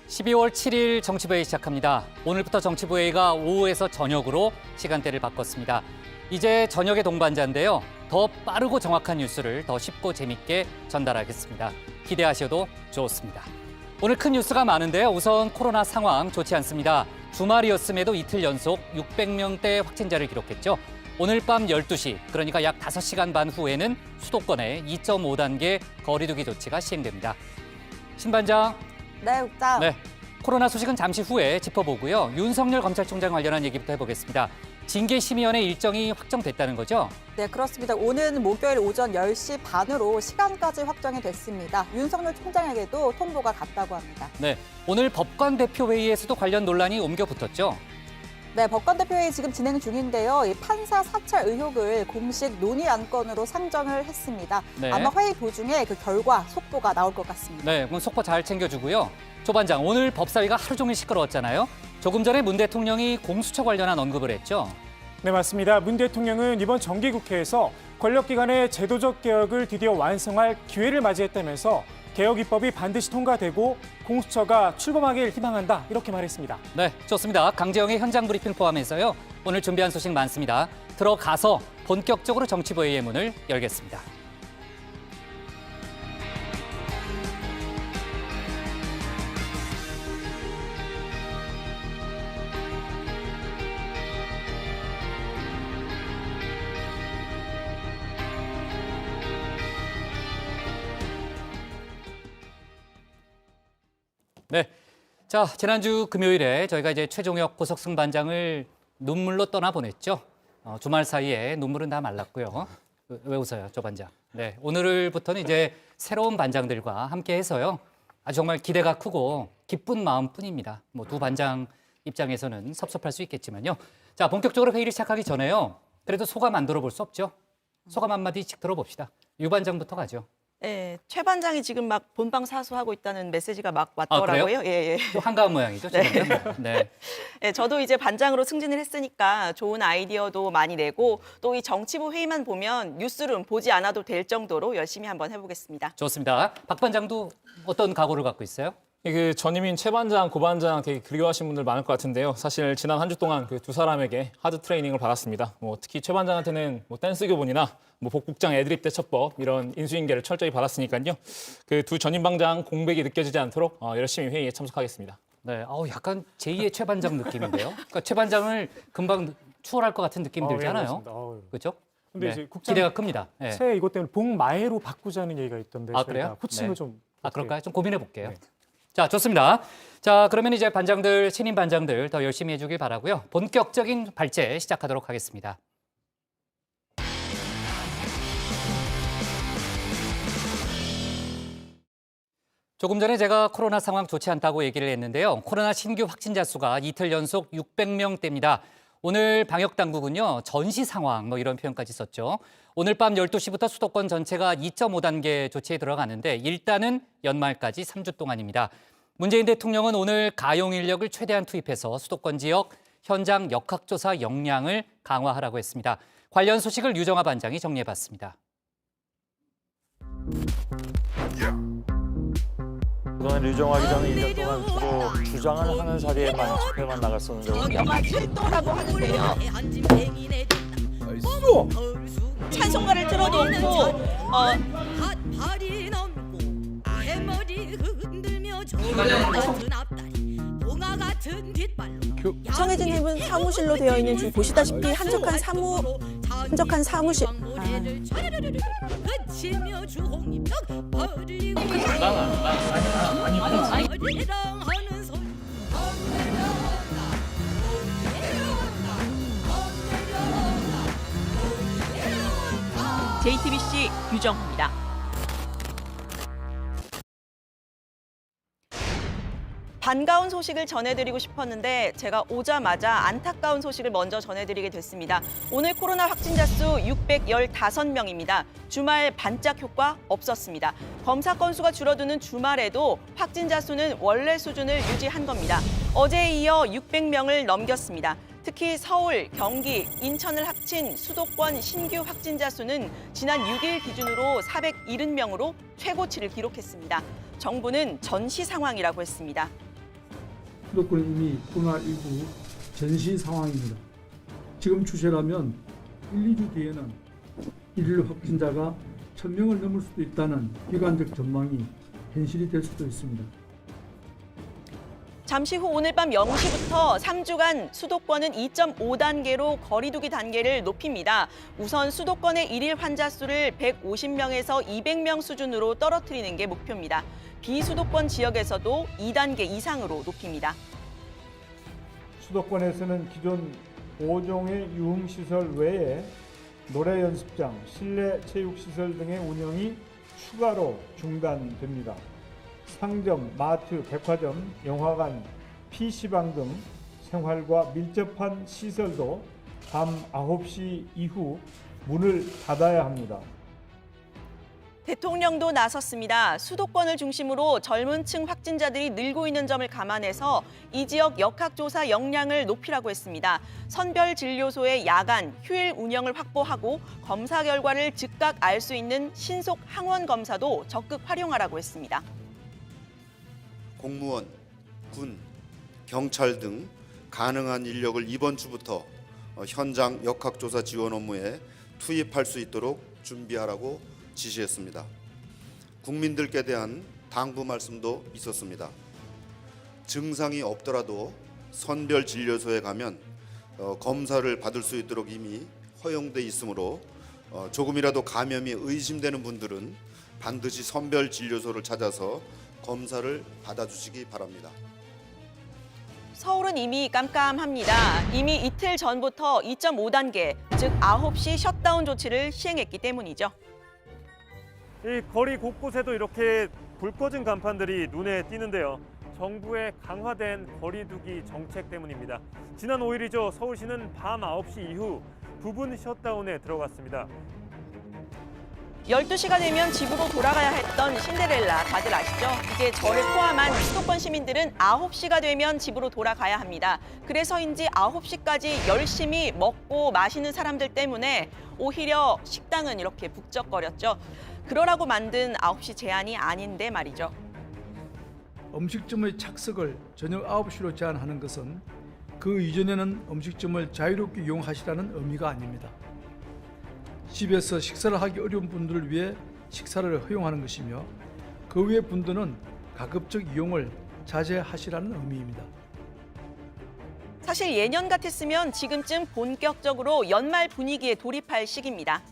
12월 7일 정치부회의 시작합니다. 오늘부터 정치부회의가 오후에서 저녁으로 시간대를 바꿨습니다. 이제 저녁의 동반자인데요. 더 빠르고 정확한 뉴스를 더 쉽고 재밌게 전달하겠습니다. 기대하셔도 좋습니다. 오늘 큰 뉴스가 많은데요. 우선 코로나 상황 좋지 않습니다. 주말이었음에도 이틀 연속 600명대 확진자를 기록했죠. 오늘 밤 12시, 그러니까 약 5시간 반 후에는 수도권에 2.5단계 거리두기 조치가 시행됩니다. 신 반장. 네, 국장. 네, 코로나 소식은 잠시 후에 짚어보고요. 윤석열 검찰총장 관련한 얘기부터 해보겠습니다. 징계심의위원회 일정이 확정됐다는 거죠? 네, 그렇습니다. 오는 목요일 오전 10시 반으로 시간까지 확정이 됐습니다. 윤석열 총장에게도 통보가 갔다고 합니다. 네, 오늘 법관대표회의에서도 관련 논란이 옮겨 붙었죠? 네, 법관대표회의 지금 진행 중인데요. 이 판사 사찰 의혹을 공식 논의 안건으로 상정을 했습니다. 네. 아마 회의 도중에 그 결과 속보가 나올 것 같습니다. 네, 그럼 속보 잘 챙겨주고요. 조 반장, 오늘 법사위가 하루 종일 시끄러웠잖아요. 조금 전에 문 대통령이 공수처 관련한 언급을 했죠? 네, 맞습니다. 문 대통령은 이번 정기국회에서 권력기관의 제도적 개혁을 드디어 완성할 기회를 맞이했다면서 개혁 입법이 반드시 통과되고 공수처가 출범하길 희망한다, 이렇게 말했습니다. 네, 좋습니다. 강재영의 현장 브리핑 포함해서요. 오늘 준비한 소식 많습니다. 들어가서 본격적으로 정치부회의의 문을 열겠습니다. 네, 자 지난주 금요일에 저희가 이제 최종혁 고석승 반장을 눈물로 떠나보냈죠. 주말 사이에 눈물은 다 말랐고요. 왜 웃어요, 조 반장? 네, 오늘부터는 이제 새로운 반장들과 함께해서요. 아주 정말 기대가 크고 기쁜 마음뿐입니다. 뭐 두 반장 입장에서는 섭섭할 수 있겠지만요. 자, 본격적으로 회의를 시작하기 전에요. 그래도 소감 안 들어볼 수 없죠. 소감 한마디씩 들어봅시다. 유 반장부터 가죠. 네, 최 반장이 지금 막 본방 사수하고 있다는 메시지가 막 그래요? 왔더라고요. 예. 또 한가한 모양이죠. 네. 지금. 네. 네, 저도 이제 반장으로 승진을 했으니까 좋은 아이디어도 많이 내고 또 이 정치부 회의만 보면 뉴스룸 보지 않아도 될 정도로 열심히 한번 해보겠습니다. 좋습니다. 박 반장도 어떤 각오를 갖고 있어요? 그 전임인 최 반장, 고 반장 되게 그리워하신 분들 많을 것 같은데요. 사실 지난 한 주 동안 그 두 사람에게 하드 트레이닝을 받았습니다. 특히 최 반장한테는 댄스 교본이나 복국장 애드립 대처법 이런 인수인계를 철저히 받았으니까요. 그 두 전임 반장 공백이 느껴지지 않도록 열심히 회의에 참석하겠습니다. 네, 약간 제2의 최 반장 느낌인데요. 그러니까 최 반장을 금방 추월할 것 같은 느낌 들잖아요. 그렇죠? 근데 네, 이제 국장 기대가 큽니다. 네. 새 이것 때문에 복마해로 바꾸자는 얘기가 있던데. 아, 저희가 그래요? 호칭을 네. 좀. 그럴까요? 좀 고민해 볼게요. 네. 자, 좋습니다. 자, 그러면 이제 반장들, 신임 반장들 더 열심히 해주길 바라고요. 본격적인 발제 시작하도록 하겠습니다. 조금 전에 제가 코로나 상황 좋지 않다고 얘기를 했는데요. 코로나 신규 확진자 수가 이틀 연속 600명대입니다. 오늘 방역당국은요, 전시 상황 이런 표현까지 썼죠. 오늘 밤 12시부터 수도권 전체가 2.5단계 조치에 들어가는데 일단은 연말까지 3주 동안입니다. 문재인 대통령은 오늘 가용 인력을 최대한 투입해서 수도권 지역 현장 역학조사 역량을 강화하라고 했습니다. 관련 소식을 유정아 반장이 정리해봤습니다. 그동안 유정하기 전에 1년 동안 주로 주장을 하는 자리에만 집회만 나갔었는데 영하 7도라고 하는데요. 찬송가를 틀어놓고 발이 넘고 해머리 흔들며 좋은 앞다리 봉화 같은 뒷발로 정해진 해문 사무실로 되어 있는 중 보시다시피 한적한 사무실. 그치며 주홍잎떡 버리고 하는 소리 JTBC 유정입니다. 반가운 소식을 전해드리고 싶었는데 제가 오자마자 안타까운 소식을 먼저 전해드리게 됐습니다. 오늘 코로나 확진자 수 615명입니다. 주말 반짝 효과 없었습니다. 검사 건수가 줄어드는 주말에도 확진자 수는 원래 수준을 유지한 겁니다. 어제에 이어 600명을 넘겼습니다. 특히 서울, 경기, 인천을 합친 수도권 신규 확진자 수는 지난 6일 기준으로 470명으로 최고치를 기록했습니다. 정부는 전시 상황이라고 했습니다. 수도권은 이미 코로나19 전시 상황입니다. 지금 추세라면 1, 2주 뒤에는 일일 확진자가 1000명을 넘을 수도 있다는 비관적 전망이 현실이 될 수도 있습니다. 잠시 후 오늘 밤 0시부터 3주간 수도권은 2.5단계로 거리두기 단계를 높입니다. 우선 수도권의 일일 환자 수를 150명에서 200명 수준으로 떨어뜨리는 게 목표입니다. 비수도권 지역에서도 2단계 이상으로 높입니다. 수도권에서는 기존 5종의 유흥시설 외에 노래 연습장, 실내 체육시설 등의 운영이 추가로 중단됩니다. 상점, 마트, 백화점, 영화관, PC방 등 생활과 밀접한 시설도 밤 9시 이후 문을 닫아야 합니다. 대통령도 나섰습니다. 수도권을 중심으로 젊은 층 확진자들이 늘고 있는 점을 감안해서 이 지역 역학조사 역량을 높이라고 했습니다. 선별진료소의 야간, 휴일 운영을 확보하고 검사 결과를 즉각 알 수 있는 신속 항원 검사도 적극 활용하라고 했습니다. 공무원, 군, 경찰 등 가능한 인력을 이번 주부터 현장 역학조사 지원 업무에 투입할 수 있도록 준비하라고 지시했습니다. 국민들께 대한 당부 말씀도 있었습니다. 증상이 없더라도 선별진료소에 가면 검사를 받을 수 있도록 이미 허용돼 있으므로 조금이라도 감염이 의심되는 분들은 반드시 선별진료소를 찾아서 검사를 받아주시기 바랍니다. 서울은 이미 깜깜합니다. 이미 이틀 전부터 2.5단계, 즉 9시 셧다운 조치를 시행했기 때문이죠. 이 거리 곳곳에도 이렇게 불 꺼진 간판들이 눈에 띄는데요. 정부의 강화된 거리두기 정책 때문입니다. 지난 5일이죠. 서울시는 밤 9시 이후 부분 셧다운에 들어갔습니다. 12시가 되면 집으로 돌아가야 했던 신데렐라 다들 아시죠? 이제 저를 포함한 수도권 시민들은 9시가 되면 집으로 돌아가야 합니다. 그래서인지 9시까지 열심히 먹고 마시는 사람들 때문에 오히려 식당은 이렇게 북적거렸죠. 그러라고 만든 9시 제한이 아닌데 말이죠. 음식점의 착석을 저녁 9시로 제한하는 것은 그 이전에는 음식점을 자유롭게 이용하시라는 의미가 아닙니다. 집에서 식사를 하기 어려운 분들을 위해 식사를 허용하는 것이며 그 외 분들은 가급적 이용을 자제하시라는 의미입니다. 사실 예년 같았으면 지금쯤 본격적으로 연말 분위기에 돌입할 시기입니다.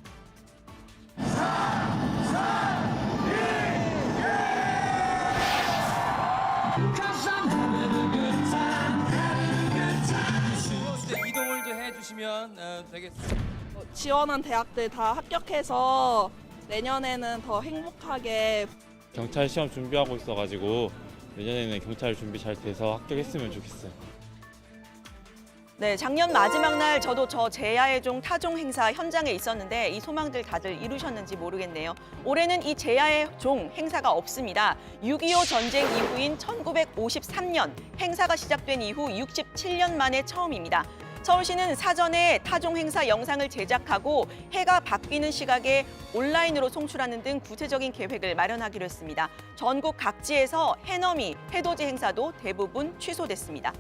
이동을 좀 해주시면 되겠습니다. 지원한 대학들 다 합격해서 내년에는 더 행복하게. 경찰 시험 준비하고 있어가지고 내년에는 경찰 준비 잘 돼서 합격했으면 좋겠어요. 네, 작년 마지막 날 저도 저 제야의 종 타종 행사 현장에 있었는데 이 소망들 다들 이루셨는지 모르겠네요. 올해는 이 제야의 종 행사가 없습니다. 6.25 전쟁 이후인 1953년 행사가 시작된 이후 67년 만에 처음입니다. 서울시는 사전에 타종 행사 영상을 제작하고 해가 바뀌는 시각에 온라인으로 송출하는 등 구체적인 계획을 마련하기로 했습니다. 전국 각지에서 해넘이, 해돋이 행사도 대부분 취소됐습니다.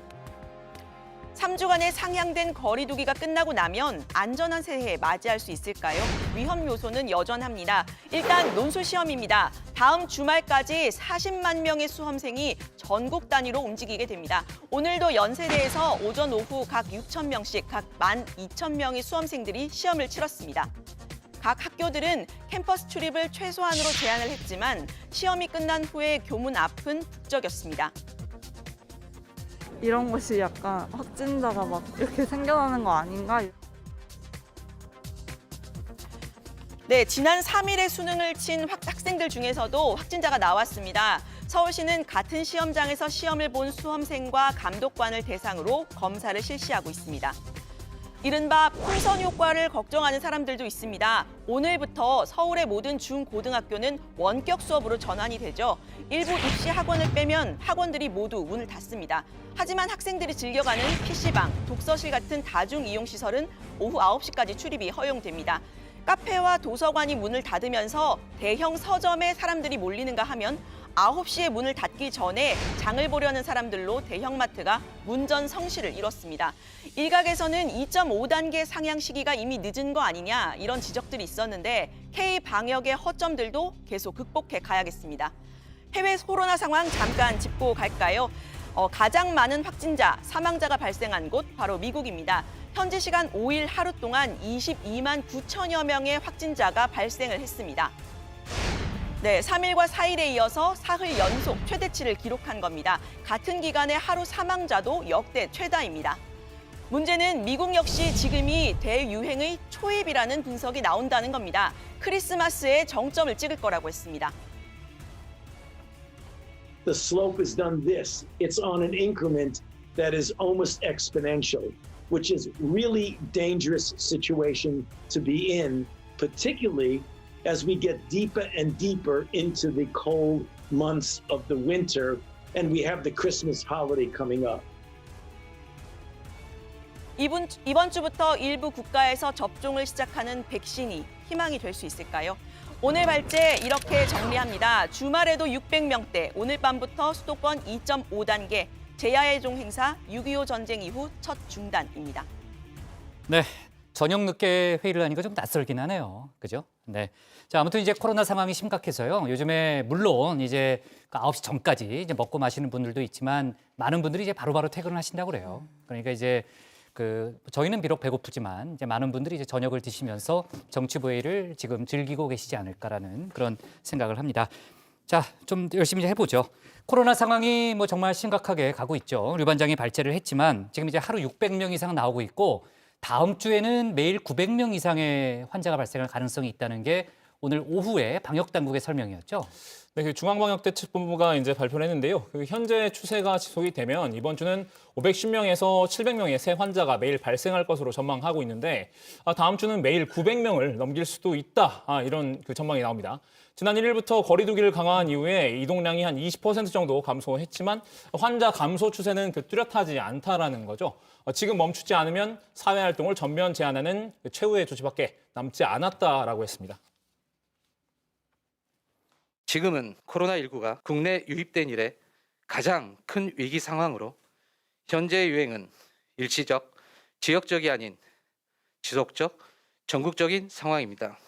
3주간의 상향된 거리두기가 끝나고 나면 안전한 새해 맞이할 수 있을까요? 위험 요소는 여전합니다. 일단 논술 시험입니다. 다음 주말까지 40만 명의 수험생이 전국 단위로 움직이게 됩니다. 오늘도 연세대에서 오전 오후 각 6천 명씩 각 12,000명의 수험생들이 시험을 치렀습니다. 각 학교들은 캠퍼스 출입을 최소한으로 제한을 했지만 시험이 끝난 후에 교문 앞은 북적였습니다. 이런 것이 약간 확진자가 막 이렇게 생겨나는 거 아닌가? 네, 지난 3일에 수능을 친 학생들 중에서도 확진자가 나왔습니다. 서울시는 같은 시험장에서 시험을 본 수험생과 감독관을 대상으로 검사를 실시하고 있습니다. 이른바 풍선 효과를 걱정하는 사람들도 있습니다. 오늘부터 서울의 모든 중고등학교는 원격 수업으로 전환이 되죠. 일부 입시 학원을 빼면 학원들이 모두 문을 닫습니다. 하지만 학생들이 즐겨가는 PC방, 독서실 같은 다중이용시설은 오후 9시까지 출입이 허용됩니다. 카페와 도서관이 문을 닫으면서 대형 서점에 사람들이 몰리는가 하면 9시에 문을 닫기 전에 장을 보려는 사람들로 대형마트가 문전성시를 이뤘습니다. 일각에서는 2.5단계 상향 시기가 이미 늦은 거 아니냐 이런 지적들이 있었는데 K-방역의 허점들도 계속 극복해 가야겠습니다. 해외 코로나 상황 잠깐 짚고 갈까요? 가장 많은 확진자, 사망자가 발생한 곳 바로 미국입니다. 현지 시간 5일 하루 동안 22만 9천여 명의 확진자가 발생을 했습니다. 네, 3일과 4일에 이어서 사흘 연속 최대치를 기록한 겁니다. 같은 기간에 하루 사망자도 역대 최다입니다. 문제는 미국 역시 지금이 대유행의 초입이라는 분석이 나온다는 겁니다. 크리스마스에 정점을 찍을 거라고 했습니다. The slope is done this. It's on an increment that is almost exponential, which is really dangerous situation to be in, particularly as we get deeper and deeper into the cold months of the winter and we have the Christmas holiday coming up. 이번 주부터 일부 국가에서 접종을 시작하는 백신이 희망이 될 수 있을까요? 오늘 발제 이렇게 정리합니다. 주말에도 600명대, 오늘 밤부터 수도권 2.5단계, 제야의 종 행사 6.25 전쟁 이후 첫 중단입니다. 네, 저녁 늦게 회의를 하니까 좀 낯설긴 하네요. 그죠? 네. 자, 아무튼 이제 코로나 상황이 심각해서요. 요즘에 물론 이제 9시 전까지 이제 먹고 마시는 분들도 있지만 많은 분들이 이제 바로바로 퇴근을 하신다고 그래요. 그러니까 이제 저희는 비록 배고프지만 이제 많은 분들이 이제 저녁을 드시면서 정치부회의를 지금 즐기고 계시지 않을까라는 그런 생각을 합니다. 자, 좀 열심히 해보죠. 코로나 상황이 뭐 정말 심각하게 가고 있죠. 류 반장이 발제를 했지만 지금 이제 하루 600명 이상 나오고 있고 다음 주에는 매일 900명 이상의 환자가 발생할 가능성이 있다는 게 오늘 오후에 방역당국의 설명이었죠. 네, 그 중앙방역대책본부가 이제 발표를 했는데요. 그 현재 추세가 지속이 되면 이번 주는 510명에서 700명의 새 환자가 매일 발생할 것으로 전망하고 있는데 다음 주는 매일 900명을 넘길 수도 있다. 이런 그 전망이 나옵니다. 지난 1일부터 거리 두기를 강화한 이후에 이동량이 한 20% 정도 감소했지만 환자 감소 추세는 뚜렷하지 않다라는 거죠. 지금 멈추지 않으면 사회 활동을 전면 제한하는 최후의 조치밖에 남지 않았다라고 했습니다. 지금은 코로나19가 국내 유입된 이래 가장 큰 위기 상황으로 현재 유행은 일시적, 지역적이 아닌 지속적, 전국적인 상황입니다.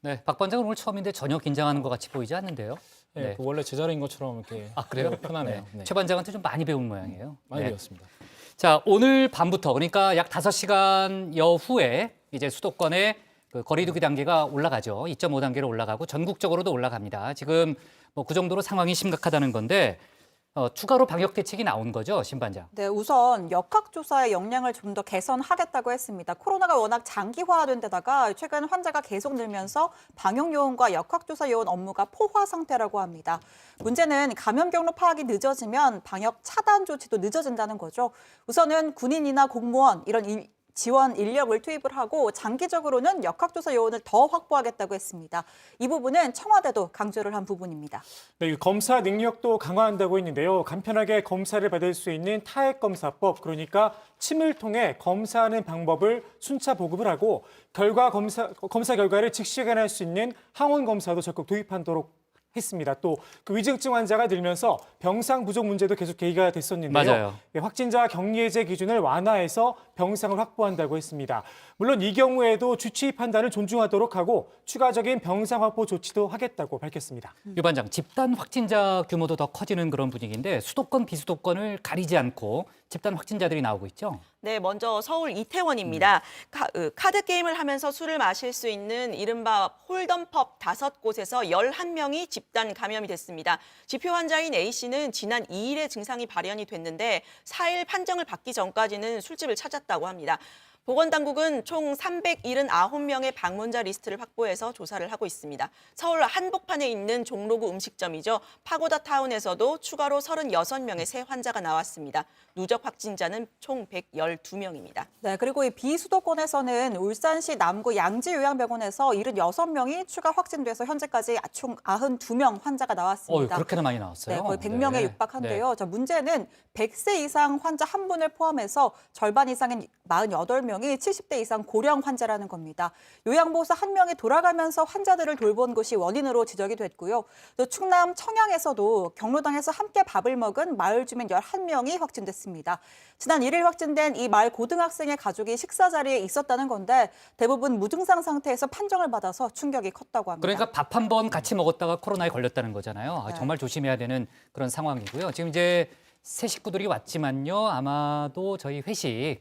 네, 박 반장은 오늘 처음인데 전혀 긴장하는 것 같이 보이지 않는데요. 네, 그 원래 제자리인 것처럼 이렇게 그래요? 편하네요. 네. 최 반장한테 좀 많이 배운 모양이에요. 많이 배웠습니다. 자, 오늘 밤부터 그러니까 약 5시간 여후에 이제 수도권에 거리두기 단계가 올라가죠. 2.5단계로 올라가고 전국적으로도 올라갑니다. 지금 뭐 그 정도로 상황이 심각하다는 건데 추가로 방역 대책이 나온 거죠, 신 반장? 네, 우선 역학조사의 역량을 좀 더 개선하겠다고 했습니다. 코로나가 워낙 장기화된 데다가 최근 환자가 계속 늘면서 방역 요원과 역학조사 요원 업무가 포화 상태라고 합니다. 문제는 감염 경로 파악이 늦어지면 방역 차단 조치도 늦어진다는 거죠. 우선은 군인이나 공무원 이런 지원 인력을 투입을 하고 장기적으로는 역학조사 요원을 더 확보하겠다고 했습니다. 이 부분은 청와대도 강조를 한 부분입니다. 네, 검사 능력도 강화한다고 했는데요. 간편하게 검사를 받을 수 있는 타액검사법, 그러니까 침을 통해 검사하는 방법을 순차 보급을 하고 검사 결과를 즉시 확인할 수 있는 항원 검사도 적극 도입하도록 했습니다. 또 그 위중증 환자가 늘면서 병상 부족 문제도 계속 계기가 됐었는데요. 맞아요. 확진자 격리 해제 기준을 완화해서 병상을 확보한다고 했습니다. 물론 이 경우에도 주치의 판단을 존중하도록 하고 추가적인 병상 확보 조치도 하겠다고 밝혔습니다. 유 반장, 집단 확진자 규모도 더 커지는 그런 분위기인데 수도권, 비수도권을 가리지 않고 집단 확진자들이 나오고 있죠? 네, 먼저 서울 이태원입니다. 카드 게임을 하면서 술을 마실 수 있는 이른바 홀덤펍 5곳에서 11명이 집단 감염이 됐습니다. 지표 환자인 A씨는 지난 2일에 증상이 발현이 됐는데 4일 판정을 받기 전까지는 술집을 찾았다고 합니다. 보건당국은 총 379명의 방문자 리스트를 확보해서 조사를 하고 있습니다. 서울 한복판에 있는 종로구 음식점이죠. 파고다 타운에서도 추가로 36명의 새 환자가 나왔습니다. 누적 확진자는 총 112명입니다. 네, 그리고 이 비수도권에서는 울산시 남구 양지요양병원에서 76명이 추가 확진돼서 현재까지 총 92명 환자가 나왔습니다. 그렇게나 많이 나왔어요? 네, 거의 100명에 네. 육박한데요. 자, 문제는 100세 이상 환자 한 분을 포함해서 절반 이상인 48명 1명이 70대 이상 고령 환자라는 겁니다. 요양보호사 1명이 돌아가면서 환자들을 돌본 것이 원인으로 지적이 됐고요. 또 충남 청양에서도 경로당에서 함께 밥을 먹은 마을 주민 11명이 확진됐습니다. 지난 1일 확진된 이 마을 고등학생의 가족이 식사 자리에 있었다는 건데 대부분 무증상 상태에서 판정을 받아서 충격이 컸다고 합니다. 그러니까 밥 한 번 같이 먹었다가 코로나에 걸렸다는 거잖아요. 네. 정말 조심해야 되는 그런 상황이고요. 지금 이제 새 식구들이 왔지만요. 아마도 저희 회식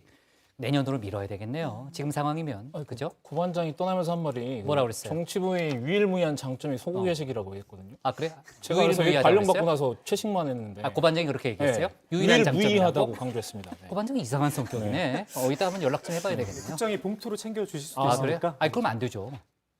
내년으로 미뤄야 되겠네요. 지금 상황이면. 그죠? 고반장이 떠나면서 한 말이 뭐라 그랬어요? 정치부의 유일무이한 장점이 소고기 회식이라고 했거든요. 아, 그래? 제가 그래서 관련받고 나서 채식만 했는데. 아, 고반장이 그렇게 얘기했어요? 네. 유일한 장점이라고? 유일무이하다고 강조했습니다. 네. 고반장이 이상한 성격이네. 이따 한번 연락 좀 해봐야 되겠네요. 국장이 봉투로 챙겨주실 수도 아, 있으니까. 그래요? 아, 그럼 안 되죠.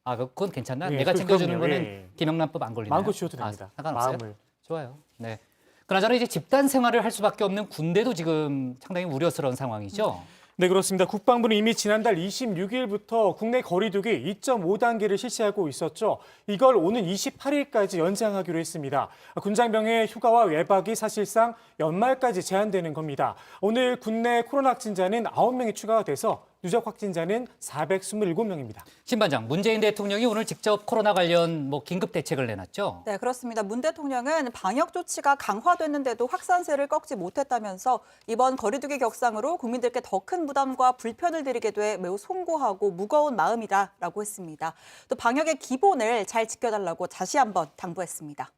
아, 그건 괜찮나? 예, 내가 챙겨주는 그럼요. 거는 예. 김영란법 안 걸리나요? 마음껏 주셔도 됩니다. 상관없어요? 마음을. 좋아요. 네. 그나저나 이제 집단 생활을 할 수밖에 없는 군대도 지금 상당히 우려스러운 상황이죠. 네, 그렇습니다. 국방부는 이미 지난달 26일부터 국내 거리두기 2.5단계를 실시하고 있었죠. 이걸 오는 28일까지 연장하기로 했습니다. 군장병의 휴가와 외박이 사실상 연말까지 제한되는 겁니다. 오늘 국내 코로나 확진자는 9명이 추가가 돼서 누적 확진자는 427명입니다. 신 반장, 문재인 대통령이 오늘 직접 코로나 관련 긴급 대책을 내놨죠. 네, 그렇습니다. 문 대통령은 방역 조치가 강화됐는데도 확산세를 꺾지 못했다면서 이번 거리두기 격상으로 국민들께 더 큰 부담과 불편을 드리게 돼 매우 송구하고 무거운 마음이다라고 했습니다. 또 방역의 기본을 잘 지켜달라고 다시 한번 당부했습니다.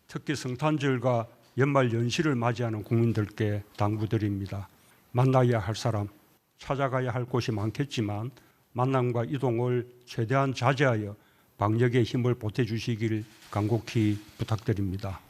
특히 성탄절과 연말 연시를 맞이하는 국민들께 당부드립니다. 만나야 할 사람, 찾아가야 할 곳이 많겠지만 만남과 이동을 최대한 자제하여 방역에 힘을 보태주시길 간곡히 부탁드립니다.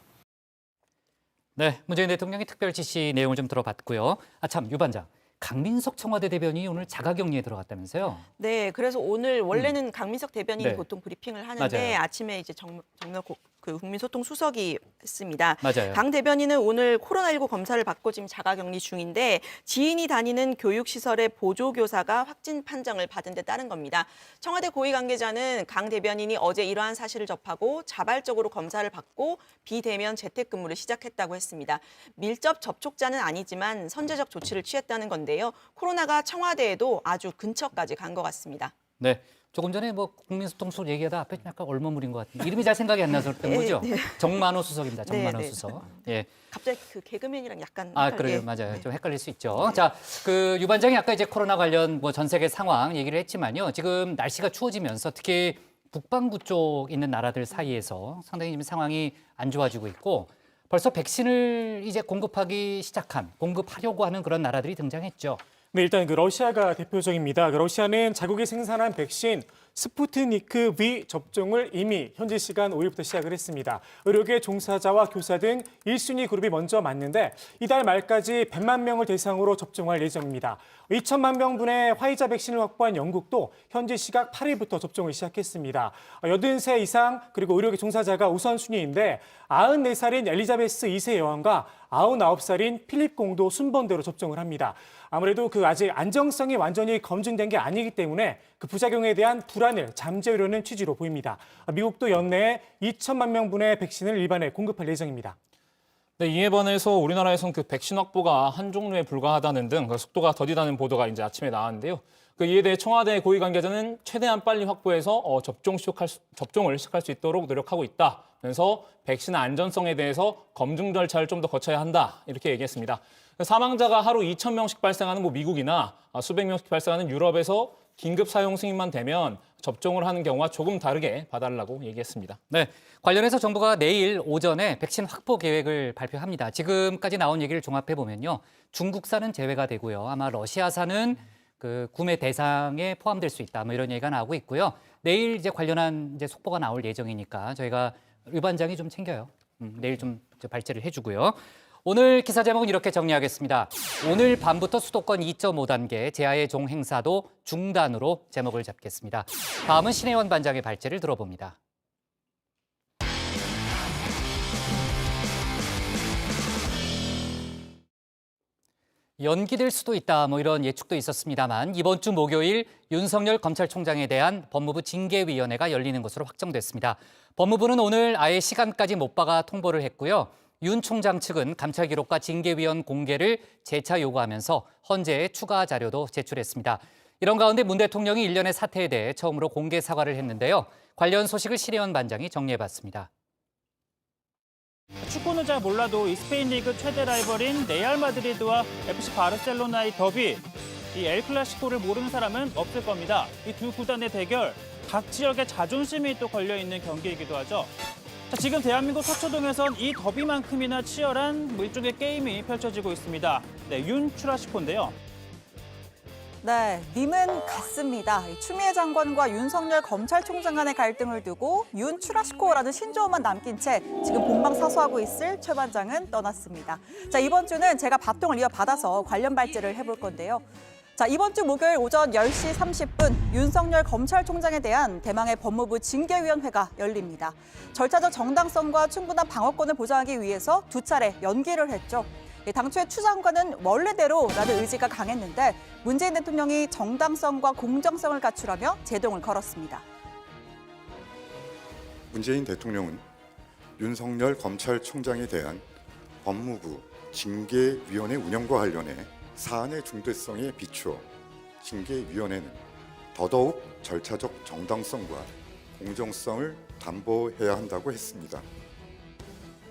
네, 문재인 대통령이 특별 지시 내용을 좀 들어봤고요. 아, 참, 유 반장. 강민석 청와대 대변인이 오늘 자가격리에 들어갔다면서요? 네, 그래서 오늘 원래는 강민석 대변인이 네. 보통 브리핑을 하는데 맞아요. 아침에 이제 정명 국민소통 수석이 했습니다. 맞아요. 강 대변인은 오늘 코로나19 검사를 받고 지금 자가격리 중인데 지인이 다니는 교육시설의 보조교사가 확진 판정을 받은 데 따른 겁니다. 청와대 고위 관계자는 강 대변인이 어제 이러한 사실을 접하고 자발적으로 검사를 받고 비대면 재택근무를 시작했다고 했습니다. 밀접 접촉자는 아니지만 선제적 조치를 취했다는 건데요. 코로나가 청와대에도 아주 근처까지 간 것 같습니다. 네. 조금 전에 국민소통수석 얘기하다 앞에 좀 약간 얼머무린 것 같은데 이름이 잘 생각이 안 나서 그런 거죠? 네. 정만호 수석입니다. 정만호 네, 네. 수석. 예. 갑자기 그 개그맨이랑 약간 아, 헷갈리게. 그래요. 맞아요. 좀 헷갈릴 수 있죠. 자, 유 반장이 아까 이제 코로나 관련 전 세계 상황 얘기를 했지만요. 지금 날씨가 추워지면서 특히 북반구 쪽 있는 나라들 사이에서 상당히 지금 상황이 안 좋아지고 있고 벌써 백신을 이제 공급하려고 하는 그런 나라들이 등장했죠. 네, 일단 러시아가 대표적입니다. 러시아는 자국이 생산한 백신 스푸트니크 V 접종을 이미 현지 시간 5일부터 시작을 했습니다. 의료계 종사자와 교사 등 1순위 그룹이 먼저 맞는데 이달 말까지 100만 명을 대상으로 접종할 예정입니다. 2천만 명분의 화이자 백신을 확보한 영국도 현지 시각 8일부터 접종을 시작했습니다. 80세 이상 그리고 의료계 종사자가 우선순위인데 94살인 엘리자베스 2세 여왕과 99살인 필립 공도 순번대로 접종을 합니다. 아무래도 아직 안정성이 완전히 검증된 게 아니기 때문에 그 부작용에 대한 불안을 잠재우려는 취지로 보입니다. 미국도 연내에 2천만 명분의 백신을 일반에 공급할 예정입니다. 네, 이에 반해서 우리나라에선 백신 확보가 한 종류에 불과하다는 등 속도가 더디다는 보도가 이제 아침에 나왔는데요. 이에 대해 청와대 고위 관계자는 최대한 빨리 확보해서 접종을 시작할 수 있도록 노력하고 있다면서 백신 안전성에 대해서 검증 절차를 좀 더 거쳐야 한다 이렇게 얘기했습니다. 사망자가 하루 2,000명씩 발생하는 미국이나 수백 명씩 발생하는 유럽에서 긴급 사용 승인만 되면 접종을 하는 경우와 조금 다르게 봐달라고 얘기했습니다. 네, 관련해서 정부가 내일 오전에 백신 확보 계획을 발표합니다. 지금까지 나온 얘기를 종합해 보면요, 중국산은 제외가 되고요. 아마 러시아산은 구매 대상에 포함될 수 있다. 이런 얘기가 나오고 있고요. 내일 이제 관련한 속보가 나올 예정이니까 저희가 유 반장이 좀 챙겨요. 내일 좀 발제를 해주고요. 오늘 기사 제목은 이렇게 정리하겠습니다. 오늘 밤부터 수도권 2.5단계 제하의 종 행사도 중단으로 제목을 잡겠습니다. 다음은 신혜원 반장의 발제를 들어봅니다. 연기될 수도 있다 이런 예측도 있었습니다만 이번 주 목요일 윤석열 검찰총장에 대한 법무부 징계위원회가 열리는 것으로 확정됐습니다. 법무부는 오늘 아예 시간까지 못 박아 통보를 했고요. 윤 총장 측은 감찰 기록과 징계위원 공개를 재차 요구하면서 헌재에 추가 자료도 제출했습니다. 이런 가운데 문 대통령이 일련의 사태에 대해 처음으로 공개 사과를 했는데요. 관련 소식을 신혜원 반장이 정리해봤습니다. 축구는 잘 몰라도 이 스페인 리그 최대 라이벌인 레알 마드리드와 FC 바르셀로나의 더비, 이 엘 클라시코를 모르는 사람은 없을 겁니다. 이 두 구단의 대결, 각 지역의 자존심이 또 걸려있는 경기이기도 하죠. 자, 지금 대한민국 서초동에선 이 더비만큼이나 치열한 일종의 게임이 펼쳐지고 있습니다. 네, 윤 추라시코인데요. 네, 님은 같습니다. 추미애 장관과 윤석열 검찰총장 간의 갈등을 두고 윤 추라시코라는 신조어만 남긴 채 지금 본방사수하고 있을 최 반장은 떠났습니다. 자, 이번 주는 제가 바통을 이어받아서 관련 발제를 해볼 건데요. 자, 이번 주 목요일 오전 10시 30분 윤석열 검찰총장에 대한 대망의 법무부 징계위원회가 열립니다. 절차적 정당성과 충분한 방어권을 보장하기 위해서 두 차례 연기를 했죠. 당초에 추 장관은 원래대로라는 의지가 강했는데 문재인 대통령이 정당성과 공정성을 갖추라며 제동을 걸었습니다. 문재인 대통령은 윤석열 검찰총장에 대한 법무부 징계위원회 운영과 관련해 사안의 중대성에 비추어 징계위원회는 더더욱 절차적 정당성과 공정성을 담보해야 한다고 했습니다.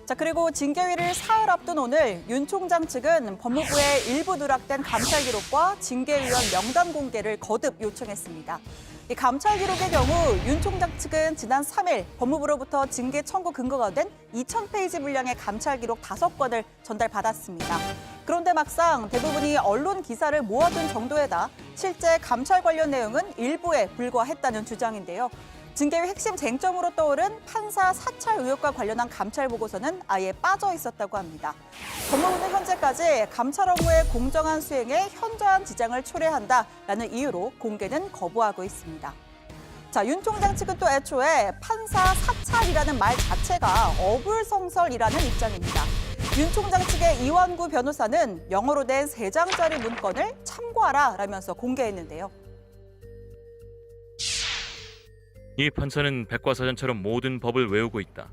자, 그리고 징계위를 사흘 앞둔 오늘 윤 총장 측은 법무부에 일부 누락된 감찰 기록과 징계위원 명단 공개를 거듭 요청했습니다. 이 감찰 기록의 경우 윤 총장 측은 지난 3일 법무부로부터 징계 청구 근거가 된 2,000페이지 분량의 감찰 기록 5건을 전달받았습니다. 그런데 막상 대부분이 언론 기사를 모아둔 정도에다 실제 감찰 관련 내용은 일부에 불과했다는 주장인데요. 징계위 핵심 쟁점으로 떠오른 판사 사찰 의혹과 관련한 감찰 보고서는 아예 빠져 있었다고 합니다. 법무부는 현재까지 감찰 업무의 공정한 수행에 현저한 지장을 초래한다라는 이유로 공개는 거부하고 있습니다. 자, 윤 총장 측은 또 애초에 판사 사찰이라는 말 자체가 어불성설이라는 입장입니다. 윤 총장 측의 이완구 변호사는 영어로 된 3장짜리 문건을 참고하라라면서 공개했는데요. 이 판사는 백과사전처럼 모든 법을 외우고 있다.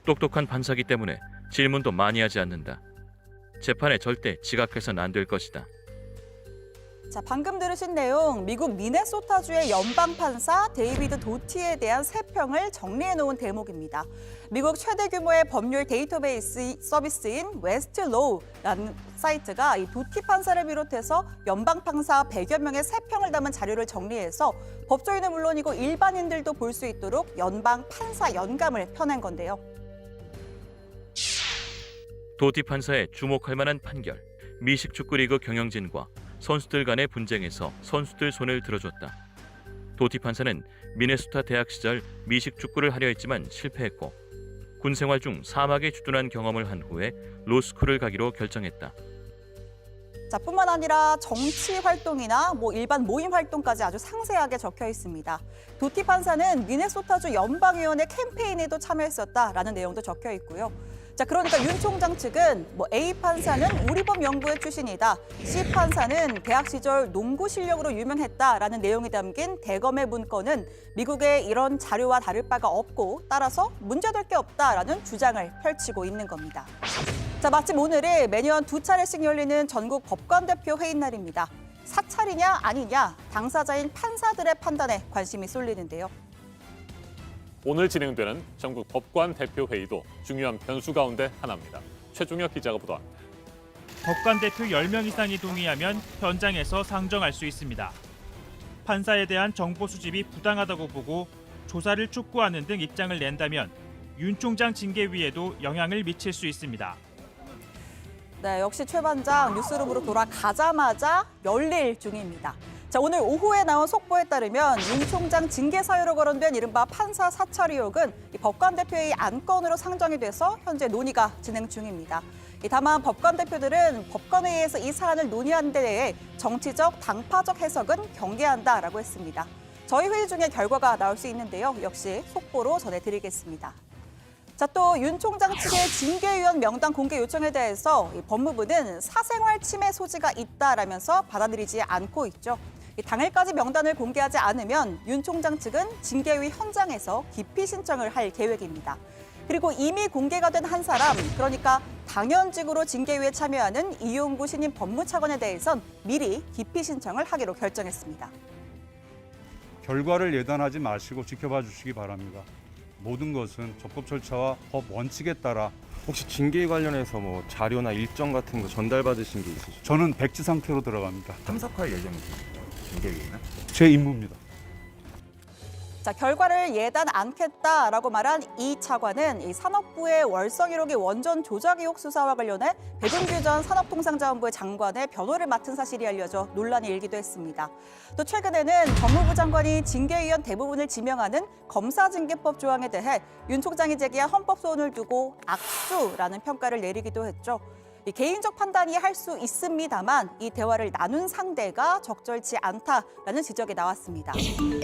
똑똑한 판사기 때문에 질문도 많이 하지 않는다. 재판에 절대 지각해서는 안 될 것이다. 자, 방금 들으신 내용, 미국 미네소타주의 연방판사 데이비드 도티에 대한 세평을 정리해놓은 대목입니다. 미국 최대 규모의 법률 데이터베이스 서비스인 웨스트로우라는 사이트가 이 도티 판사를 비롯해서 연방판사 100여 명의 세평을 담은 자료를 정리해서 법조인은 물론이고 일반인들도 볼 수 있도록 연방판사 연감을 펴낸 건데요. 도티 판사의 주목할 만한 판결, 미식축구리그 경영진과 선수들 간의 분쟁에서 선수들 손을 들어줬다. 도티 판사는 미네소타 대학 시절 미식축구를 하려 했지만 실패했고 군 생활 중 사막에 주둔한 경험을 한 후에 로스쿨을 가기로 결정했다. 자, 뿐만 아니라 정치 활동이나 일반 모임 활동까지 아주 상세하게 적혀 있습니다. 도티 판사는 미네소타주 연방의원의 캠페인에도 참여했었다라는 내용도 적혀 있고요. 자, 그러니까 윤 총장 측은 A 판사는 우리법 연구회 출신이다. C 판사는 대학 시절 농구 실력으로 유명했다라는 내용이 담긴 대검의 문건은 미국의 이런 자료와 다를 바가 없고 따라서 문제될 게 없다라는 주장을 펼치고 있는 겁니다. 자, 마침 오늘이 매년 2차례씩 열리는 전국 법관대표 회의 날입니다. 사찰이냐 아니냐 당사자인 판사들의 판단에 관심이 쏠리는데요. 오늘 진행되는 전국 법관 대표 회의도 중요한 변수 가운데 하나입니다. 최종혁 기자가 보도합니다. 법관 대표 10명 이상이 동의하면 현장에서 상정할 수 있습니다. 판사에 대한 정보 수집이 부당하다고 보고 조사를 촉구하는 등 입장을 낸다면 윤 총장 징계위에도 영향을 미칠 수 있습니다. 네, 역시 최 반장 뉴스룸으로 돌아가자마자 열릴 중입니다. 자, 오늘 오후에 나온 속보에 따르면 윤 총장 징계 사유로 거론된 이른바 판사 사찰 의혹은 법관 대표의 안건으로 상정이 돼서 현재 논의가 진행 중입니다. 다만 법관 대표들은 법관회의에서 이 사안을 논의하는 데 대해 정치적, 당파적 해석은 경계한다라고 했습니다. 저희 회의 중에 결과가 나올 수 있는데요. 역시 속보로 전해드리겠습니다. 자, 또 윤 총장 측의 징계위원 명단 공개 요청에 대해서 법무부는 사생활 침해 소지가 있다라면서 받아들이지 않고 있죠. 당일까지 명단을 공개하지 않으면 윤 총장 측은 징계위 현장에서 기피 신청을 할 계획입니다. 그리고 이미 공개가 된 한 사람, 그러니까 당연직으로 징계위에 참여하는 이용구 신임 법무차관에 대해선 미리 기피 신청을 하기로 결정했습니다. 결과를 예단하지 마시고 지켜봐 주시기 바랍니다. 모든 것은 적법 절차와 법 원칙에 따라. 혹시 징계 관련해서 뭐 자료나 일정 같은 거 전달받으신 게 있으시죠? 저는 백지 상태로 들어갑니다. 참석할 예정이십니까? 징계위에는? 제 임무입니다. 자, 결과를 예단 않겠다라고 말한 이 차관은 이 산업부의 월성 1호기 원전 조작 의혹 수사와 관련해 백운규 전 산업통상자원부의 장관의 변호를 맡은 사실이 알려져 논란이 일기도 했습니다. 또 최근에는 법무부 장관이 징계위원 대부분을 지명하는 검사징계법 조항에 대해 윤 총장이 제기한 헌법소원을 두고 악수라는 평가를 내리기도 했죠. 이 개인적 판단이 할 수 있습니다만 이 대화를 나눈 상대가 적절치 않다라는 지적이 나왔습니다.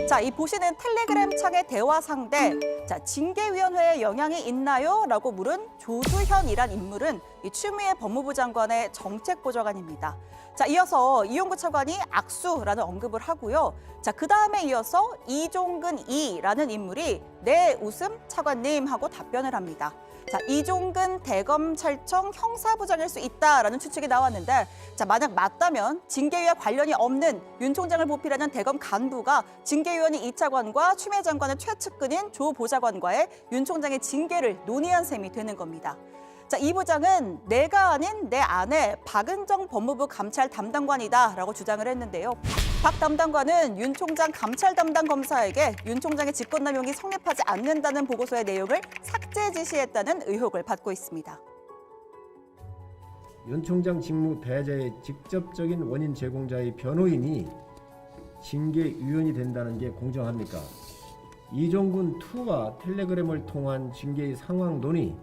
자, 이 보시는 텔레그램 창의 대화 상대, 자, 징계위원회에 영향이 있나요? 라고 물은 조두현이란 인물은 이 추미애 법무부 장관의 정책보좌관입니다. 자, 이어서 이용구 차관이 악수라는 언급을 하고요. 자, 그 다음에 이어서 이종근 이라는 인물이 네 웃음 차관님 하고 답변을 합니다. 자, 이종근 대검찰청 형사부장일 수 있다라는 추측이 나왔는데, 자, 만약 맞다면 징계위와 관련이 없는 윤 총장을 보필하는 대검 간부가 징계위원인 이 차관과 추미애 장관의 최측근인 조 보좌관과의 윤 총장의 징계를 논의한 셈이 되는 겁니다. 자, 이 부장은 내가 아닌 내 아내 박은정 법무부 감찰 담당관이다라고 주장을 했는데요. 박 담당관은 윤 총장 감찰 담당 검사에게 윤 총장의 직권남용이 성립하지 않는다는 보고서의 내용을 삭제 지시했다는 의혹을 받고 있습니다. 윤 총장 직무 배제의 직접적인 원인 제공자의 변호인이 징계위원이 된다는 게 공정합니까? 이종근 2와 텔레그램을 통한 징계의 상황 논의,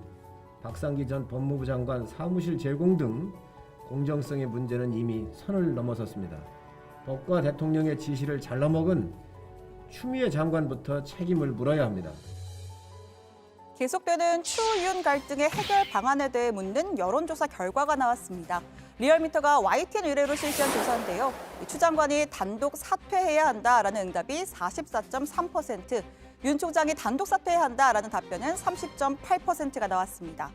박상기 전 법무부 장관 사무실 제공 등 공정성의 문제는 이미 선을 넘어섰습니다. 법과 대통령의 지시를 잘라 먹은 추미애 장관부터 책임을 물어야 합니다. 계속되는 추윤 갈등의 해결 방안에 대해 묻는 여론조사 결과가 나왔습니다. 리얼미터가 YTN 의뢰로 실시한 조사인데요. 추 장관이 단독 사퇴해야 한다라는 응답이 44.3%, 윤 총장이 단독 사퇴해야 한다라는 답변은 30.8%가 나왔습니다.